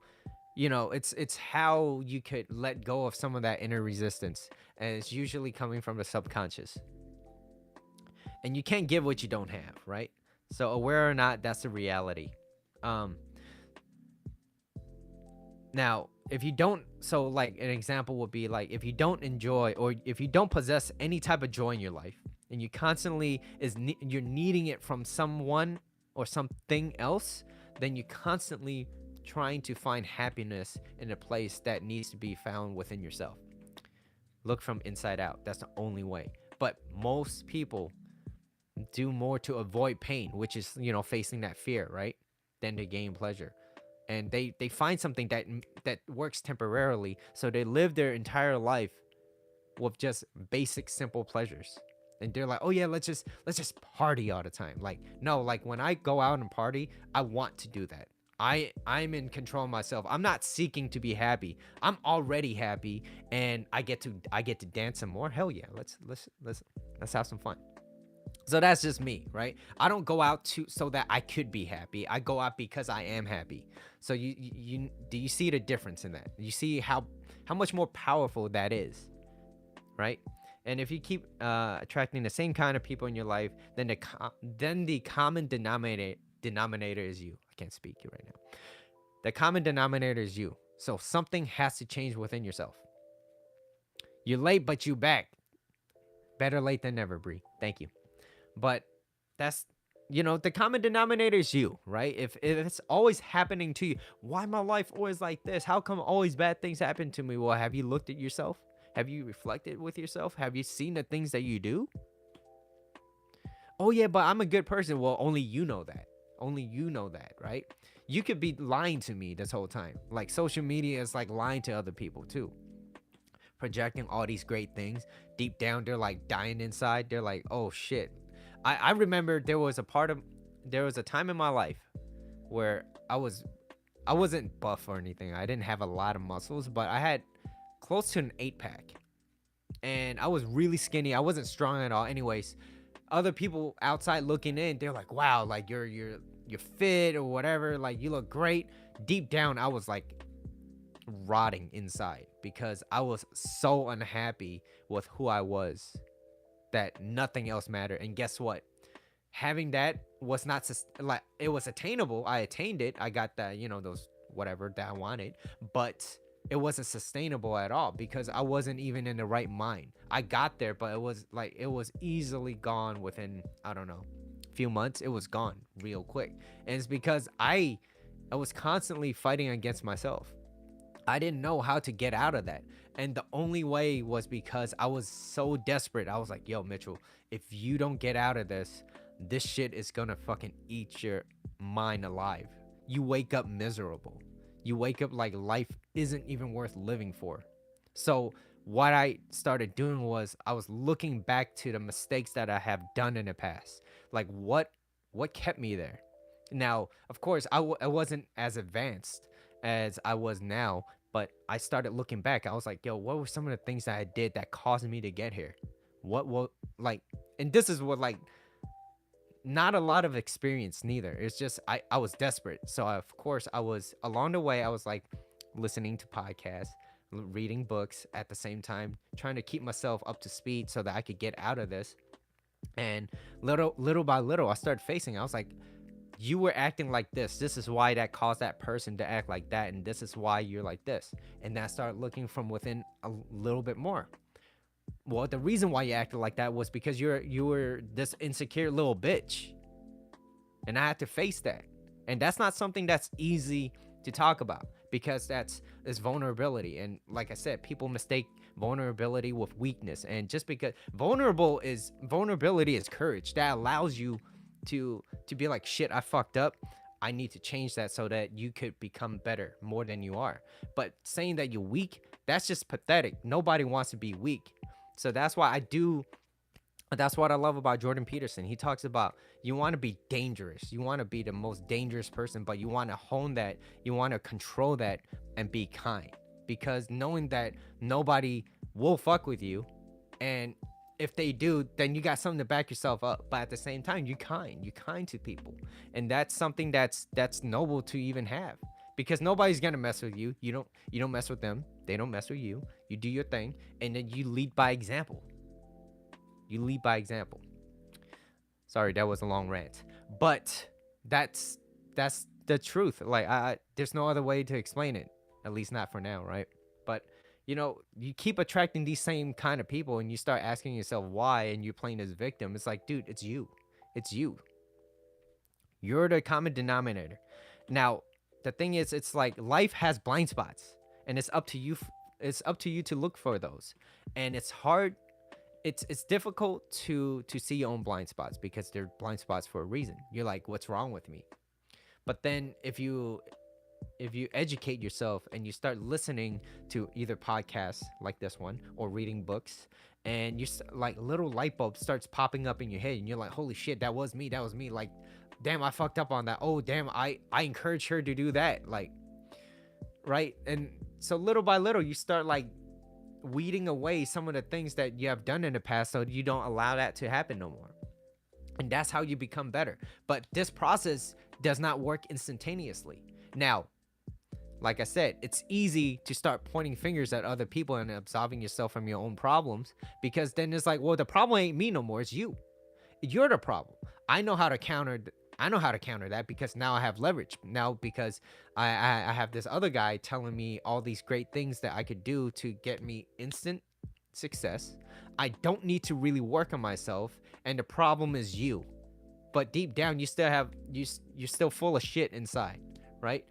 it's how you could let go of some of that inner resistance, and it's usually coming from the subconscious. And you can't give what you don't have, right? So aware or not, that's the reality. Um, Now, if you don't, so like an example would be like if you don't enjoy or if you don't possess any type of joy in your life, and you constantly you're needing it from someone or something else, then you constantly trying to find happiness in a place that needs to be found within yourself. Look from inside out. That's the only way. But most people do more to avoid pain, which is, facing that fear, right? Than to gain pleasure. And they find something that works temporarily, so they live their entire life with just basic simple pleasures. And they're like, oh yeah, let's just party all the time. Like, no, like when I go out and party, I want to do that. I'm in control of myself. I'm not seeking to be happy. I'm already happy, and I get to dance some more. Hell yeah, let's have some fun. So that's just me, right? I don't go out so that I could be happy. I go out because I am happy. So you do you see the difference in that? You see how much more powerful that is, right? And if you keep attracting the same kind of people in your life, then the common denominator is you. I can't speak right now. The common denominator is you. So something has to change within yourself. You're late, but you back. Better late than never, Bree. Thank you. But that's, the common denominator is you, right? If it's always happening to you, why my life always like this? How come always bad things happen to me? Well, have you looked at yourself? Have you reflected with yourself? Have you seen the things that you do? Oh yeah, but I'm a good person. Well, only you know that. Only you know that, right? You could be lying to me this whole time. Like social media is like lying to other people too, projecting all these great things. Deep down, they're like dying inside. They're like, oh shit. I remember there was a time in my life where I wasn't buff or anything. I didn't have a lot of muscles, but I had close to an 8 pack. And I was really skinny. I wasn't strong at all. Anyways, other people outside looking in, they're like, "Wow, like you're fit or whatever. Like you look great." Deep down, I was like rotting inside because I was so unhappy with who I was that nothing else mattered. And guess what? Having that was not like it was attainable. I attained it. I got that, those whatever that I wanted, but it wasn't sustainable at all because I wasn't even in the right mind. I got there, but it was easily gone within, I don't know, few months. It was gone real quick. And it's because I was constantly fighting against myself. I didn't know how to get out of that. And the only way was because I was so desperate. I was like, yo, Mitchell, if you don't get out of this, this shit is gonna fucking eat your mind alive. You wake up miserable. You wake up like life isn't even worth living for. So, what I started doing was I was looking back to the mistakes that I have done in the past. Like, what kept me there? Now, of course, I wasn't as advanced as I was now, but I started looking back. I was like, yo, what were some of the things that I did that caused me to get here? What like, and this is what like not a lot of experience neither. It's just I was desperate. So of course I was along the way I was like listening to podcasts, reading books at the same time, trying to keep myself up to speed so that I could get out of this. And little by little I started facing. I was like, you were acting like this. This is why that caused that person to act like that, and this is why you're like this. And I started looking from within a little bit more. Well, the reason why you acted like that was because you were this insecure little bitch, and I had to face that. And that's not something that's easy to talk about because that's vulnerability. And like I said, people mistake vulnerability with weakness. And just because vulnerability is courage that allows you to be like, shit, I fucked up. I need to change that so that you could become better more than you are. But saying that you're weak, that's just pathetic. Nobody wants to be weak. So that's what I love about Jordan Peterson. He talks about you want to be dangerous. You want to be the most dangerous person, but you want to hone that. You want to control that and be kind. Because knowing that nobody will fuck with you, and if they do, then you got something to back yourself up. But at the same time, you're kind. You're kind to people. And that's something that's noble to even have. Because nobody's gonna mess with you. You don't mess with them. They don't mess with you. You do your thing, and then you lead by example. You lead by example. Sorry, that was a long rant, but that's the truth. Like there's no other way to explain it, at least not for now, right? But you keep attracting these same kind of people, and you start asking yourself why, and you're playing as victim. It's like, dude, it's you. It's you. You're the common denominator. Now, the thing is, it's like life has blind spots, and it's up to you. It's up to you to look for those, and it's hard. It's difficult to see your own blind spots because they're blind spots for a reason. You're like, what's wrong with me? But then if you educate yourself and you start listening to either podcasts like this one or reading books, and you like little light bulb starts popping up in your head, and you're like, holy shit, that was me. That was me. Like, damn, I fucked up on that. Oh, damn, I encouraged her to do that. Like, right? And so little by little, you start like weeding away some of the things that you have done in the past so you don't allow that to happen no more. And that's how you become better. But this process does not work instantaneously. Now, like I said, it's easy to start pointing fingers at other people and absolving yourself from your own problems, because then it's like, well, the problem ain't me no more, it's you. You're the problem. I know how to counter that because now I have leverage. Now because I have this other guy telling me all these great things that I could do to get me instant success. I don't need to really work on myself, and the problem is you. But deep down, you're still full of shit inside, right?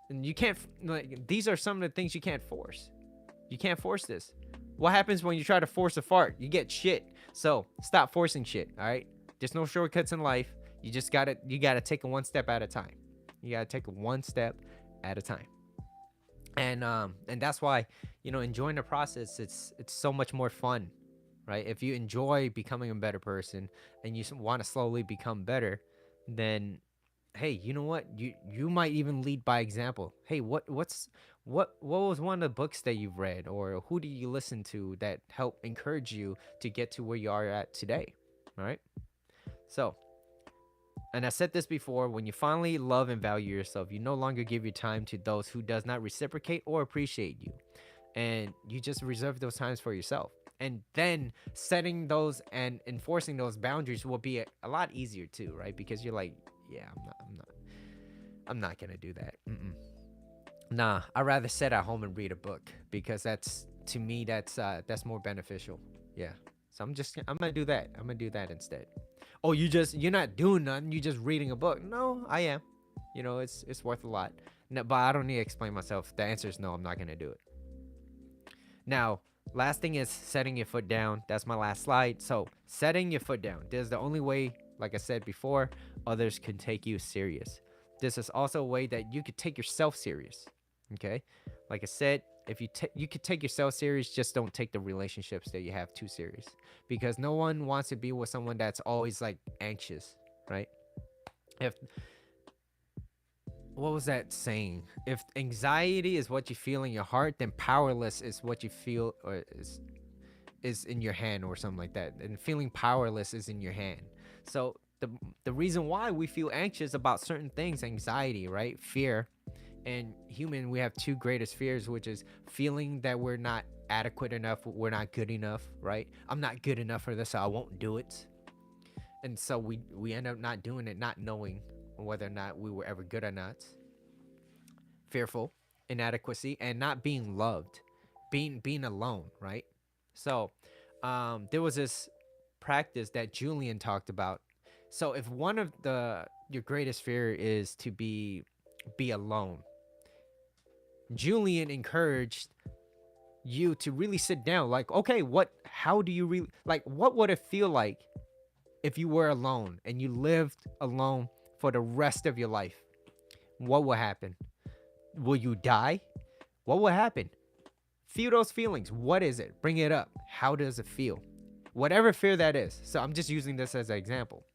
And you can't, like, these are some of the things you can't force. You can't force this. What happens when you try to force a fart? You get shit. So stop forcing shit, all right? There's no shortcuts in life. You gotta take it one step at a time. You gotta take it one step at a time. And that's why, enjoying the process, it's so much more fun, right? If you enjoy becoming a better person and you want to slowly become better, then hey, you know what? You might even lead by example. Hey, what was one of the books that you've read, or who do you listen to that help encourage you to get to where you are at today? All right. So, and I said this before, when you finally love and value yourself, you no longer give your time to those who does not reciprocate or appreciate you. And you just reserve those times for yourself. And then setting those and enforcing those boundaries will be a lot easier too, right? Because you're like, yeah, I'm not gonna do that. Nah, I'd rather sit at home and read a book because that's, to me, that's more beneficial. Yeah. So I'm gonna do that. I'm gonna do that instead. Oh, you're not doing nothing. You just reading a book. No, I am. It's worth a lot. No, but I don't need to explain myself. The answer is no. I'm not gonna do it. Now, last thing is setting your foot down. That's my last slide. So setting your foot down. This is the only way, like I said before, others can take you serious. This is also a way that you could take yourself serious. Okay, like I said, if you could take yourself serious, just don't take the relationships that you have too serious, because no one wants to be with someone that's always like anxious, right? If What was that saying? If anxiety is what you feel in your heart, then powerless is what you feel, or is in your hand, or something like that. And feeling powerless is in your hand. So the reason why we feel anxious about certain things, anxiety, right? Fear. And human, we have two greatest fears, which is feeling that we're not adequate enough, we're not good enough, right? I'm not good enough for this, so I won't do it. And so we end up not doing it, not knowing whether or not we were ever good or not. Fearful, inadequacy, and not being loved, being alone, right? So there was this practice that Julian talked about. So if one of the your greatest fear is to be alone, Julian encouraged you to really sit down, like, okay, how do you really, like, what would it feel like if you were alone and you lived alone for the rest of your life? What will happen? Will you die? What will happen? Feel those feelings. What is it? Bring it up. How does it feel? Whatever fear that is. So I'm just using this as an example.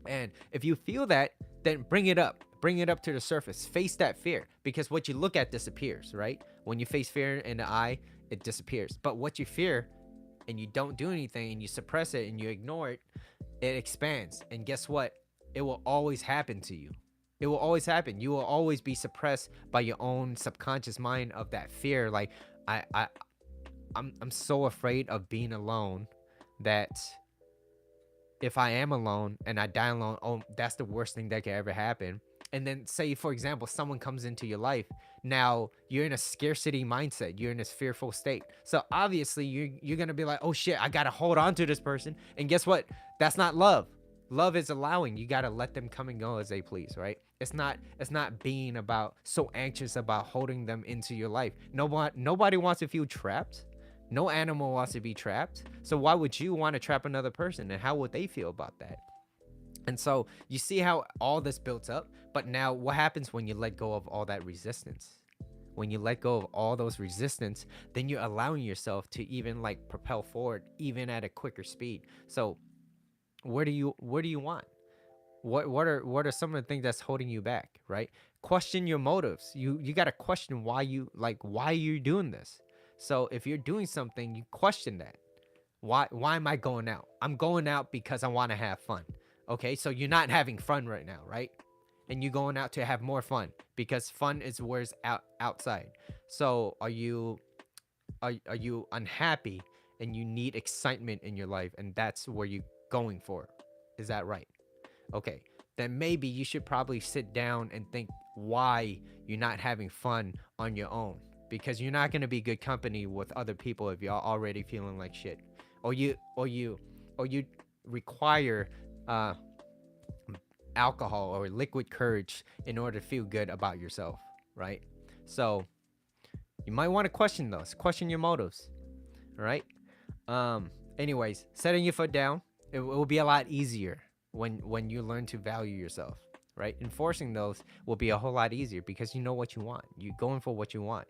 And if you feel that, then bring it up. Bring it up to the surface. Face that fear, because what you look at disappears, right? When you face fear in the eye, it disappears. But what you fear and you don't do anything and you suppress it and you ignore it, it expands. And guess what? It will always happen to you. It will always happen. You will always be suppressed by your own subconscious mind of that fear. Like, I'm so afraid of being alone that if I am alone and I die alone, oh, that's the worst thing that could ever happen. And then say, for example, someone comes into your life. Now you're in a scarcity mindset. You're in this fearful state. So obviously you're going to be like, oh shit, I got to hold on to this person. And guess what? That's not love. Love is allowing. You got to let them come and go as they please, right? It's not being about so anxious about holding them into your life. Nobody wants to feel trapped. No animal wants to be trapped. So why would you want to trap another person, and how would they feel about that? And so you see how all this built up. But now what happens when you let go of all that resistance? When you let go of all those resistance, then you're allowing yourself to even like propel forward, even at a quicker speed. So where do you want? What are some of the things that's holding you back, right? Question your motives. You got to question why you're doing this. So if you're doing something, you question that. Why am I going out? I'm going out because I want to have fun. Okay, so you're not having fun right now, right? And you're going out to have more fun, because fun is where's outside. So are you unhappy and you need excitement in your life, and that's where you're going for? Is that right? Okay, then maybe you should probably sit down and think why you're not having fun on your own, because you're not going to be good company with other people if you're already feeling like shit, or you require alcohol or liquid courage in order to feel good about yourself, right? So you might want to question your motives. All right. Anyways, setting your foot down, it will be a lot easier. when you learn to value yourself, right? Enforcing those will be a whole lot easier because you know what you want. You going for what you want.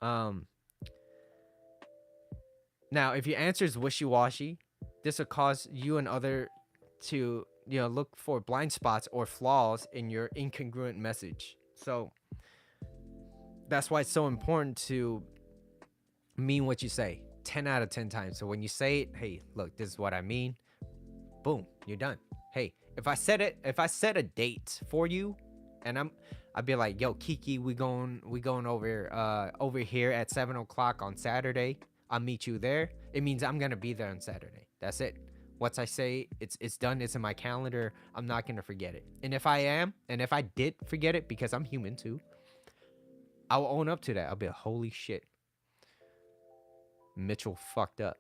Um, Now, if your answer is wishy-washy, this will cause you and other to look for blind spots or flaws in your incongruent message. So that's why it's so important to mean what you say 10 out of 10 times. So when you say it, hey, look, this is what I mean. Boom, you're done. Hey, if I set a date for you, and I'd be like, yo, Kiki, we going over here at 7 o'clock on Saturday. I'll meet you there. It means I'm gonna be there on Saturday. That's it. Once I say it's done, it's in my calendar. I'm not gonna forget it. And if I did forget it, because I'm human too, I'll own up to that. I'll be like, holy shit, Mitchell fucked up.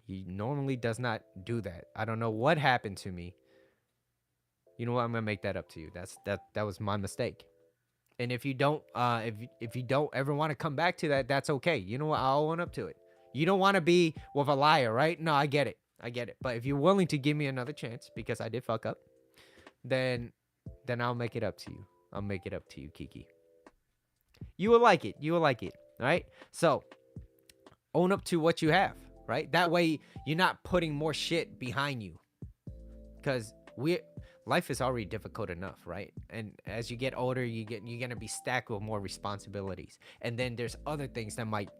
He normally does not do that. I don't know what happened to me. You know what? I'm gonna make that up to you. That was my mistake. And if you don't, if you don't ever want to come back to that, that's okay. You know what? I'll own up to it. You don't want to be with a liar, right? No, I get it. I get it. But if you're willing to give me another chance because I did fuck up, then I'll make it up to you. I'll make it up to you, Kiki. You will like it. You will like it. All right. So own up to what you have, right? That way you're not putting more shit behind you, because life is already difficult enough, right? And as you get older, you're gonna be stacked with more responsibilities, and then there's other things that might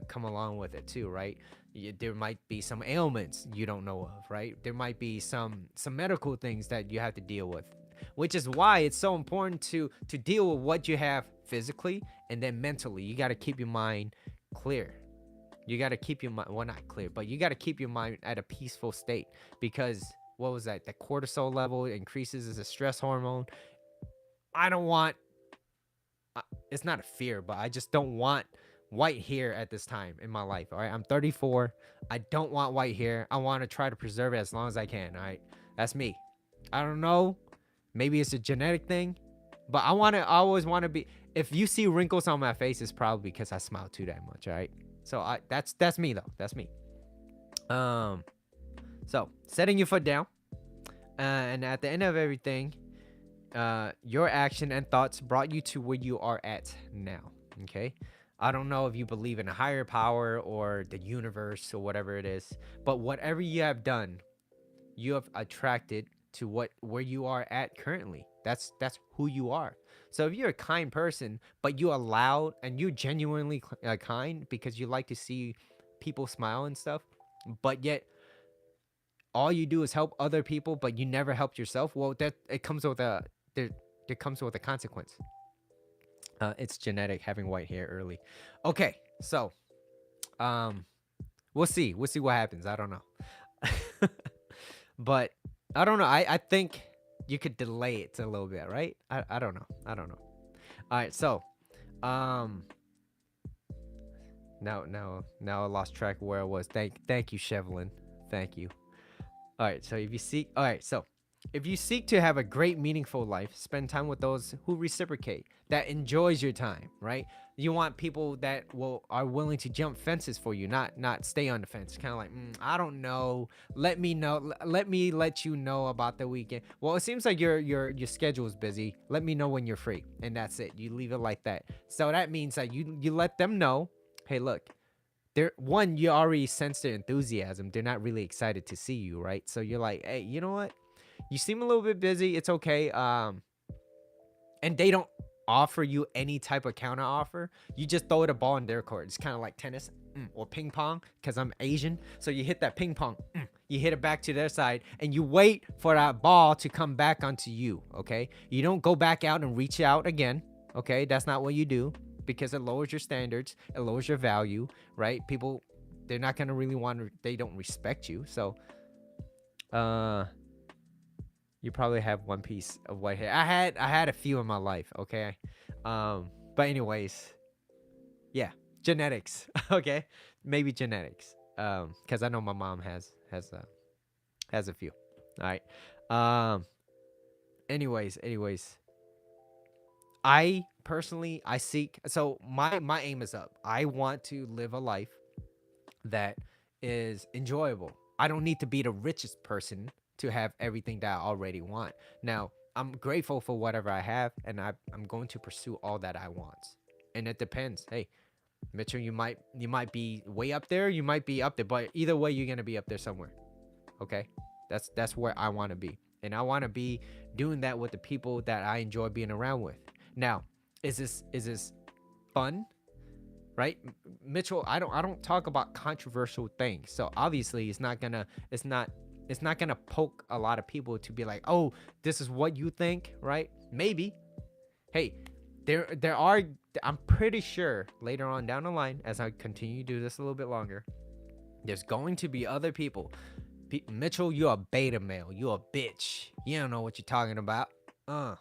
come along with it too, right? There might be some ailments you don't know of, right? There might be some medical things that you have to deal with, which is why it's so important to deal with what you have physically, and then mentally you got to keep your mind clear. You got to keep your mind, well, not clear, but you got to keep your mind at a peaceful state, because what was that? The cortisol level increases as a stress hormone. I don't want, it's not a fear, but I just don't want white hair at this time in my life. All right. I'm 34. I don't want white hair. I want to try to preserve it as long as I can. All right. That's me. I don't know. Maybe it's a genetic thing, but I always want to be, if you see wrinkles on my face, it's probably because I smile too damn much. All right. So that's me though. That's me. So setting your foot down, and at the end of everything, your action and thoughts brought you to where you are at now. Okay. I don't know if you believe in a higher power or the universe or whatever it is, but whatever you have done, you have attracted to where you are at currently. That's who you are. So if you're a kind person, but you allow and you're genuinely kind because you like to see people smile and stuff, but yet all you do is help other people, but you never helped yourself, well, that it comes with a there comes with a consequence. It's genetic, having white hair early. Okay, so we'll see what happens. I don't know. But I don't know. I think you could delay it a little bit, right? I don't know. I don't know. All right, so now I lost track of where I was. Thank you, Shevlin. Thank you. All right, so if you seek to have a great, meaningful life, spend time with those who reciprocate, that enjoys your time, right? You want people that are willing to jump fences for you, not stay on the fence. Kind of like, I don't know. Let me know. Let me let you know about the weekend. Well, it seems like your schedule is busy. Let me know when you're free, and that's it. You leave it like that. So that means that you let them know, hey, look, you already sense their enthusiasm. They're not really excited to see you, right? So you're like, hey, you know what? You seem a little bit busy. It's okay. And they don't offer you any type of counter offer. You just throw it a ball in their court. It's kind of like tennis or ping pong, because I'm Asian. So you hit that ping pong, you hit it back to their side, and you wait for that ball to come back onto you. Okay. You don't go back out and reach out again. Okay. That's not what you do, because it lowers your standards. It lowers your value, right? People, they're not going to really they don't respect you. So, you probably have one piece of white hair. I had a few in my life, okay? But anyways, yeah, genetics, okay? Maybe genetics. Cuz I know my mom has a few. All right. Anyways, I personally seek, so my aim is up. I want to live a life that is enjoyable. I don't need to be the richest person to have everything that I already want. Now, I'm grateful for whatever I have, and I'm going to pursue all that I want. And it depends. Hey, Mitchell, you might be way up there, you might be up there, but either way, you're gonna be up there somewhere. Okay, that's where I want to be, and I want to be doing that with the people that I enjoy being around with. Now, is this fun? Right, Mitchell, I don't talk about controversial things, so obviously it's not gonna poke a lot of people to be like, oh, this is what you think, right? Maybe. Hey, there are, I'm pretty sure later on down the line, as I continue to do this a little bit longer, there's going to be other people. Mitchell, you're a beta male, you a bitch, you don't know what you're talking about. I'm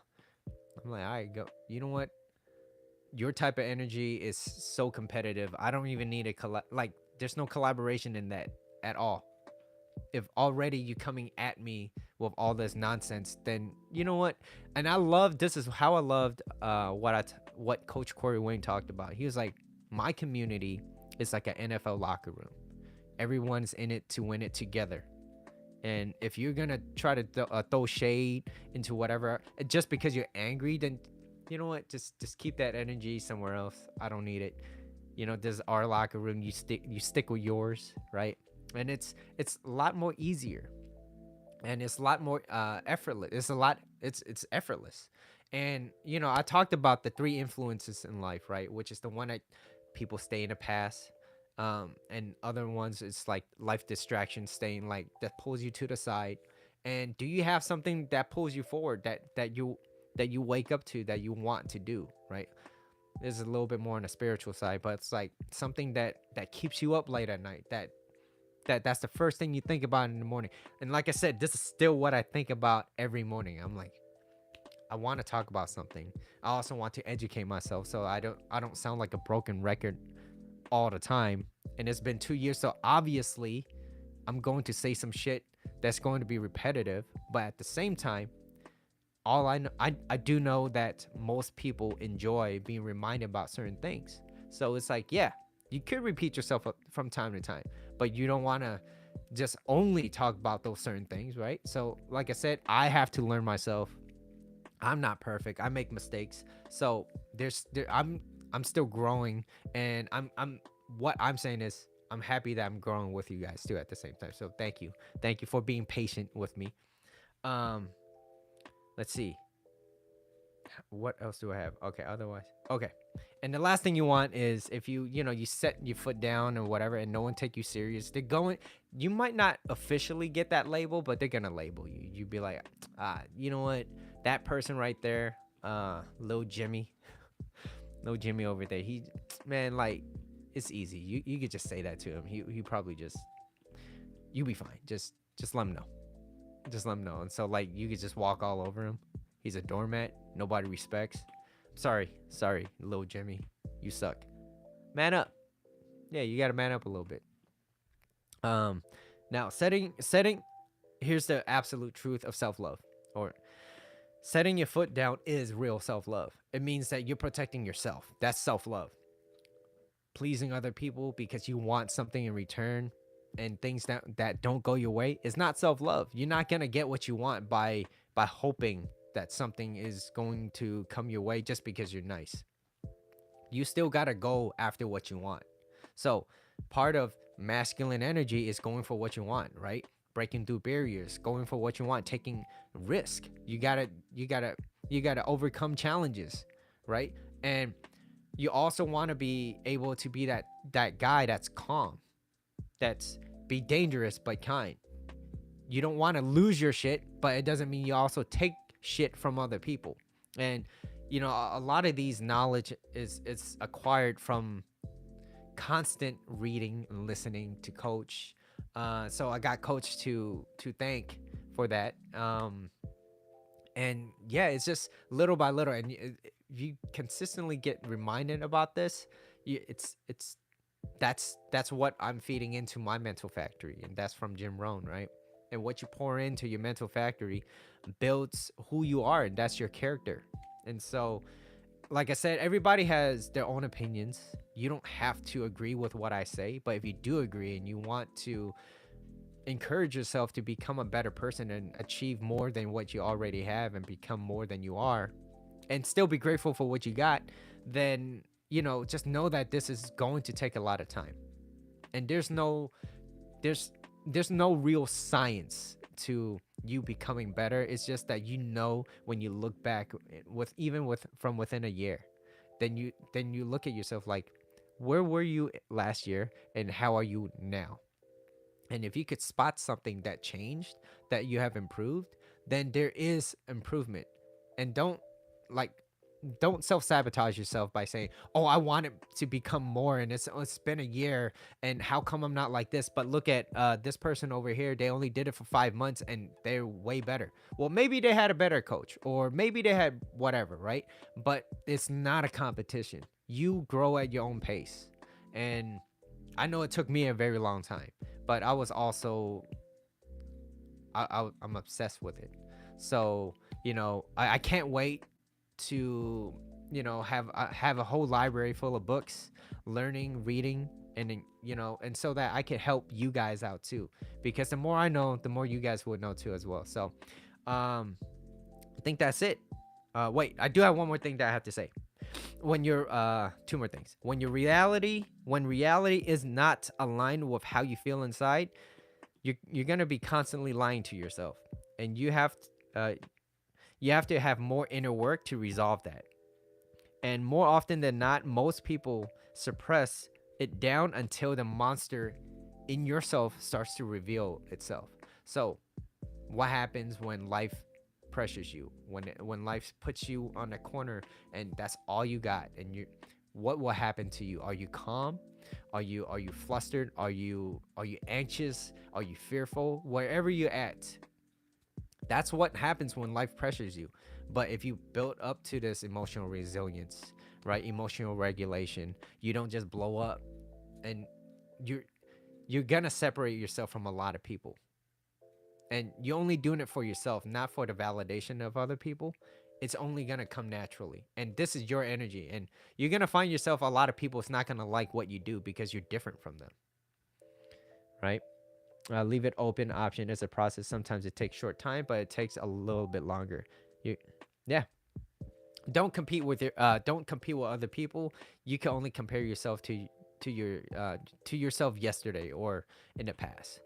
like, all right, go. You know what, your type of energy is so competitive. I don't even need a like, there's no collaboration in that at all. If already you coming at me with all this nonsense, then you know what? And I love, this is how I loved what Coach Corey Wayne talked about. He was like, my community is like an NFL locker room. Everyone's in it to win it together. And if you're gonna try to throw shade into whatever just because you're angry, then you know what? Just keep that energy somewhere else. I don't need it. You know, this is our locker room. You stick with yours, right? And it's a lot more easier, and it's a lot more effortless. It's effortless. And you know, I talked about the three influences in life, right? Which is the one that people stay in the past, and other ones it's like life distractions, staying like that pulls you to the side. And do you have something that pulls you forward, that you wake up to, that you want to do, right? This is a little bit more on the spiritual side, but it's like something that keeps you up late at night, that's the first thing you think about in the morning. And like I said, this is still what I think about every morning. I'm like, I want to talk about something. I also want to educate myself, so I don't sound like a broken record all the time. And it's been 2 years, so obviously I'm going to say some shit that's going to be repetitive, but at the same time, all I know, I do know that most people enjoy being reminded about certain things. So it's like, yeah, you could repeat yourself from time to time, but you don't want to just only talk about those certain things, right? So like I said, I have to learn myself. I'm not perfect. I make mistakes. So I'm still growing, and I'm what I'm saying is I'm happy that I'm growing with you guys too at the same time. So thank you for being patient with me. Um, let's see. What else do I have? Okay, otherwise. Okay. And the last thing you want is, if you set your foot down or whatever and no one take you serious, you might not officially get that label, but they're gonna label you. You'd be like, you know what? That person right there, Lil Jimmy. Lil Jimmy over there. Man, like, it's easy. You could just say that to him. He probably just, you'll be fine. Just let him know. Just let him know. And so like you could just walk all over him. He's a doormat. Nobody respects. Sorry, little Jimmy. You suck. Man up. Yeah, you gotta man up a little bit. Now setting. Here's the absolute truth of self-love, or setting your foot down is real self-love. It means that you're protecting yourself. That's self-love. Pleasing other people because you want something in return, and things that don't go your way, is not self-love. You're not gonna get what you want by hoping that something is going to come your way just because you're nice. You still gotta go after what you want. So part of masculine energy is going for what you want, right? Breaking through barriers, going for what you want, taking risk. You gotta overcome challenges, right? And you also want to be able to be that guy that's calm, that's be dangerous but kind. You don't want to lose your shit, but it doesn't mean you also take shit from other people. And you know, a lot of these knowledge is acquired from constant reading and listening to Coach. So I got Coach to thank for that. And yeah, it's just little by little, and if you consistently get reminded about this, it's that's what I'm feeding into my mental factory, and that's from Jim Rohn, right? And what you pour into your mental factory builds who you are, and that's your character. And so, like I said, everybody has their own opinions. You don't have to agree with what I say, but if you do agree and you want to encourage yourself to become a better person and achieve more than what you already have and become more than you are and still be grateful for what you got, then, just know that this is going to take a lot of time. And there's there's no real science to you becoming better. It's just that when you look back with even with from within a year, then you look at yourself like, where were you last year and how are you now? And if you could spot something that changed, that you have improved, then there is improvement. And like don't self-sabotage yourself by saying, "Oh, I want it to become more and it's been a year and how come I'm not like this?" But look at this person over here, they only did it for 5 months and they're way better. Well, maybe they had a better coach or maybe they had whatever, right? But it's not a competition. You grow at your own pace. And I know it took me a very long time, but I was also I'm obsessed with it. So, I can't wait to, have a whole library full of books, learning, reading, and then, and so that I can help you guys out too. Because the more I know, the more you guys would know too as well. So, I think that's it. Wait, I do have one more thing that I have to say. When you're two more things. When reality is not aligned with how you feel inside, you're gonna be constantly lying to yourself, and you have to have more inner work to resolve that. And more often than not, most people suppress it down until the monster in yourself starts to reveal itself. So, what happens when life pressures you? When life puts you on a corner and that's all you got, and what will happen to you? Are you calm? Are you flustered? Are you anxious? Are you fearful? Wherever you're at, that's what happens when life pressures you. But if you build up to this emotional resilience, right? Emotional regulation, you don't just blow up, and you're gonna separate yourself from a lot of people. And you're only doing it for yourself, not for the validation of other people. It's only gonna come naturally. And this is your energy. And you're gonna find yourself, a lot of people it's not gonna like what you do because you're different from them. Right? Leave it open option is a process. Sometimes it takes short time, but it takes a little bit longer. You, yeah. Don't compete with other people. You can only compare yourself to yourself yesterday or in the past.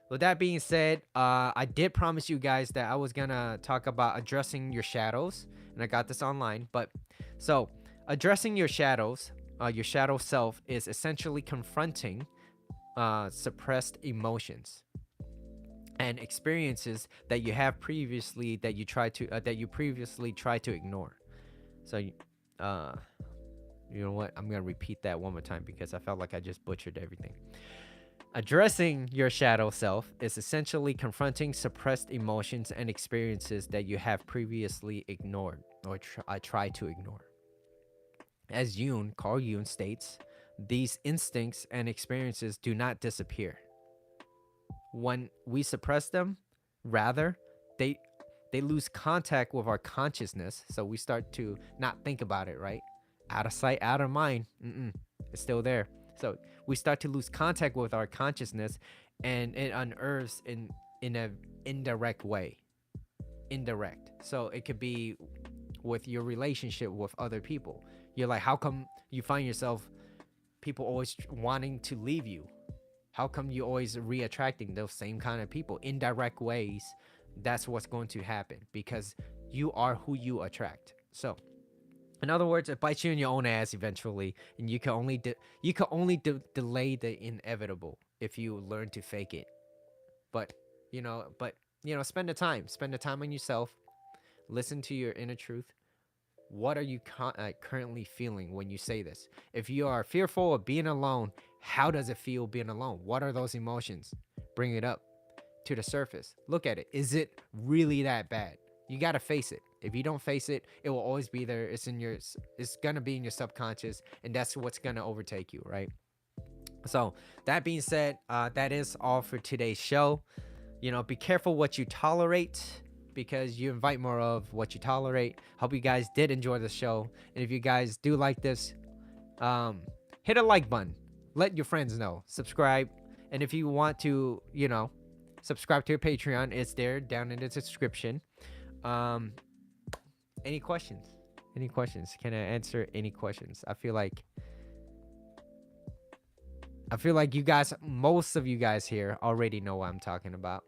With that being said, I did promise you guys that I was gonna talk about addressing your shadows, and I got this online. But so addressing your shadow self is essentially confronting suppressed emotions and experiences that you previously tried to ignore. So, uh, you know what? I'm gonna repeat that one more time because I felt like I just butchered everything. Addressing your shadow self is essentially confronting suppressed emotions and experiences that you have previously ignored or I tried to ignore. As Carl Jung states, these instincts and experiences do not disappear. When we suppress them, rather, they they lose contact with our consciousness, so we start to not think about it, right? Out of sight, out of mind. It's still there. So we start to lose contact with our consciousness, and it unearths in a indirect way. Indirect. So it could be with your relationship with other people. You're like, how come you find yourself people always wanting to leave you? How come you always re-attracting those same kind of people? Indirect ways, that's what's going to happen because you are who you attract. So, in other words, it bites you in your own ass eventually, and you can only delay the inevitable if you learn to fake it. But spend the time on yourself. Listen to your inner truth. What are you currently feeling when you say this? If you are fearful of being alone, how does it feel being alone? What are those emotions? Bring it up to the surface. Look at it. Is it really that bad? You got to face it. If you don't face it, it will always be there. It's going to be in your subconscious, and that's what's going to overtake you, right? So, that being said, that is all for today's show. Be careful what you tolerate, because you invite more of what you tolerate. Hope you guys did enjoy the show. And if you guys do like this, hit a like button. Let your friends know. Subscribe. And if you want to, Subscribe to your Patreon. It's there down in the description. Um, any questions? Any questions? Can I answer any questions? I feel like you guys, most of you guys here already know what I'm talking about.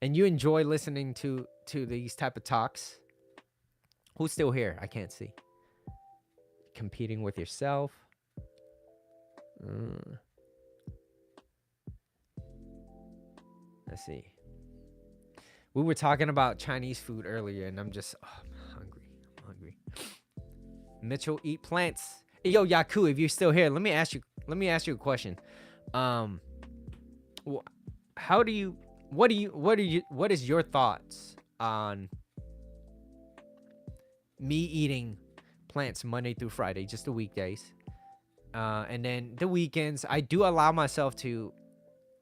And you enjoy listening to these type of talks. Who's still here? I can't see. Competing with yourself. Let's see. We were talking about Chinese food earlier, and I'm hungry. I'm hungry. Mitchell, eat plants. Hey, yo, Yaku, if you're still here, let me ask you a question. How do you? What is your thoughts on me eating plants Monday through Friday, just the weekdays, and then the weekends I do allow myself to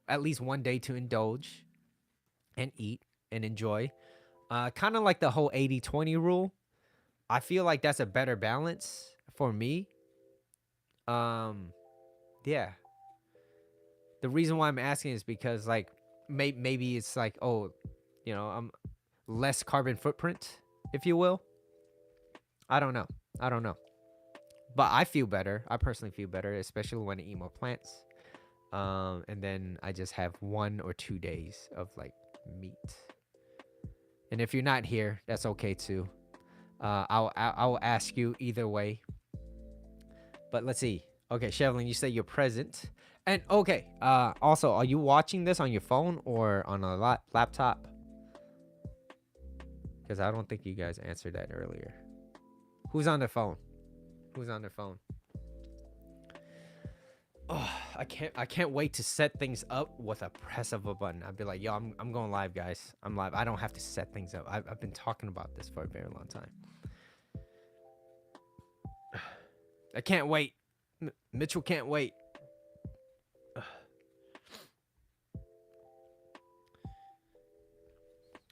at least one day to indulge and eat and enjoy. Kind of like the whole 80-20 rule. I feel like that's a better balance for me. Yeah. The reason why I'm asking is because like maybe it's like, oh, I'm less carbon footprint, if you will. I don't know. But I feel better. I personally feel better, especially when I eat more plants. And then I just have 1 or 2 days of like meat. And if you're not here, that's okay too. I'll ask you either way. But let's see. Okay, Shevlin, you say you're present. And okay, also, are you watching this on your phone or on a laptop? Because I don't think you guys answered that earlier. Who's on the phone? Oh, I can't wait to set things up with a press of a button. I'd be like, yo, I'm going live, guys. I'm live. I don't have to set things up. I've been talking about this for a very long time. I can't wait. Mitchell can't wait.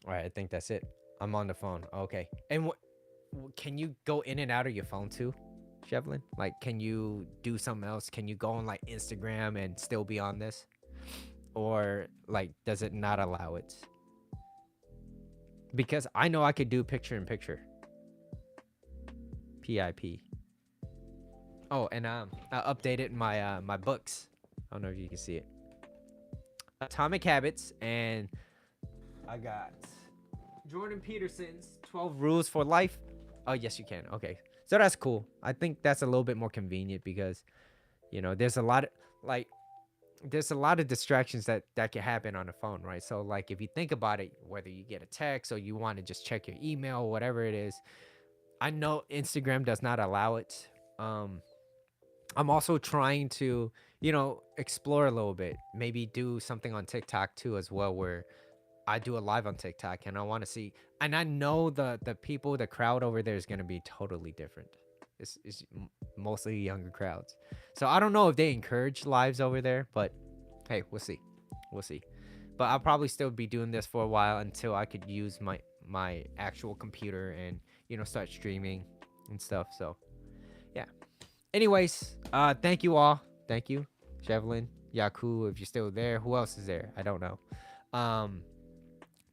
All right, I think that's it. I'm on the phone. Okay. And can you go in and out of your phone too, Shevlin? Like, can you do something else? Can you go on like Instagram and still be on this? Or like, does it not allow it? Because I know I could do picture in picture. PIP. Oh, and I updated my my books. I don't know if you can see it. Atomic Habits, and I got Jordan Peterson's 12 Rules for Life. Oh, yes, you can. Okay. So that's cool. I think that's a little bit more convenient because, there's a lot of distractions that can happen on the phone, right? So like if you think about it, whether you get a text or you want to just check your email or whatever it is, I know Instagram does not allow it. I'm also trying to, explore a little bit, maybe do something on TikTok too as well, where I do a live on TikTok and I want to see, and I know the people, the crowd over there is going to be totally different. It's mostly younger crowds. So I don't know if they encourage lives over there, but hey, we'll see. But I'll probably still be doing this for a while until I could use my actual computer and, start streaming and stuff. So yeah. Anyways, thank you all. Thank you, Shevlin, Yaku, if you're still there. Who else is there? I don't know.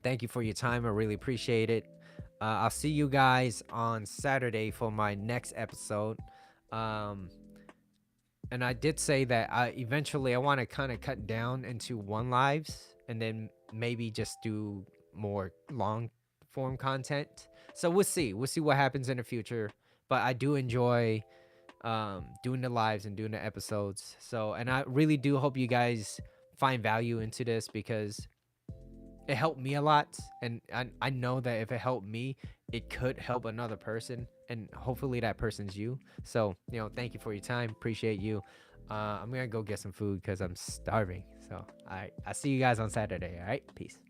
Thank you for your time. I really appreciate it. I'll see you guys on Saturday for my next episode. And I did say that eventually I want to kind of cut down into 1 lives and then maybe just do more long form content. So we'll see. We'll see what happens in the future. But I do enjoy doing the lives and doing the episodes. So, and I really do hope you guys find value into this because it helped me a lot, and I know that if it helped me, it could help another person, and hopefully that person's you. So, thank you for your time. Appreciate you. I'm gonna go get some food because I'm starving. So, all right, I'll see you guys on Saturday. All right, peace.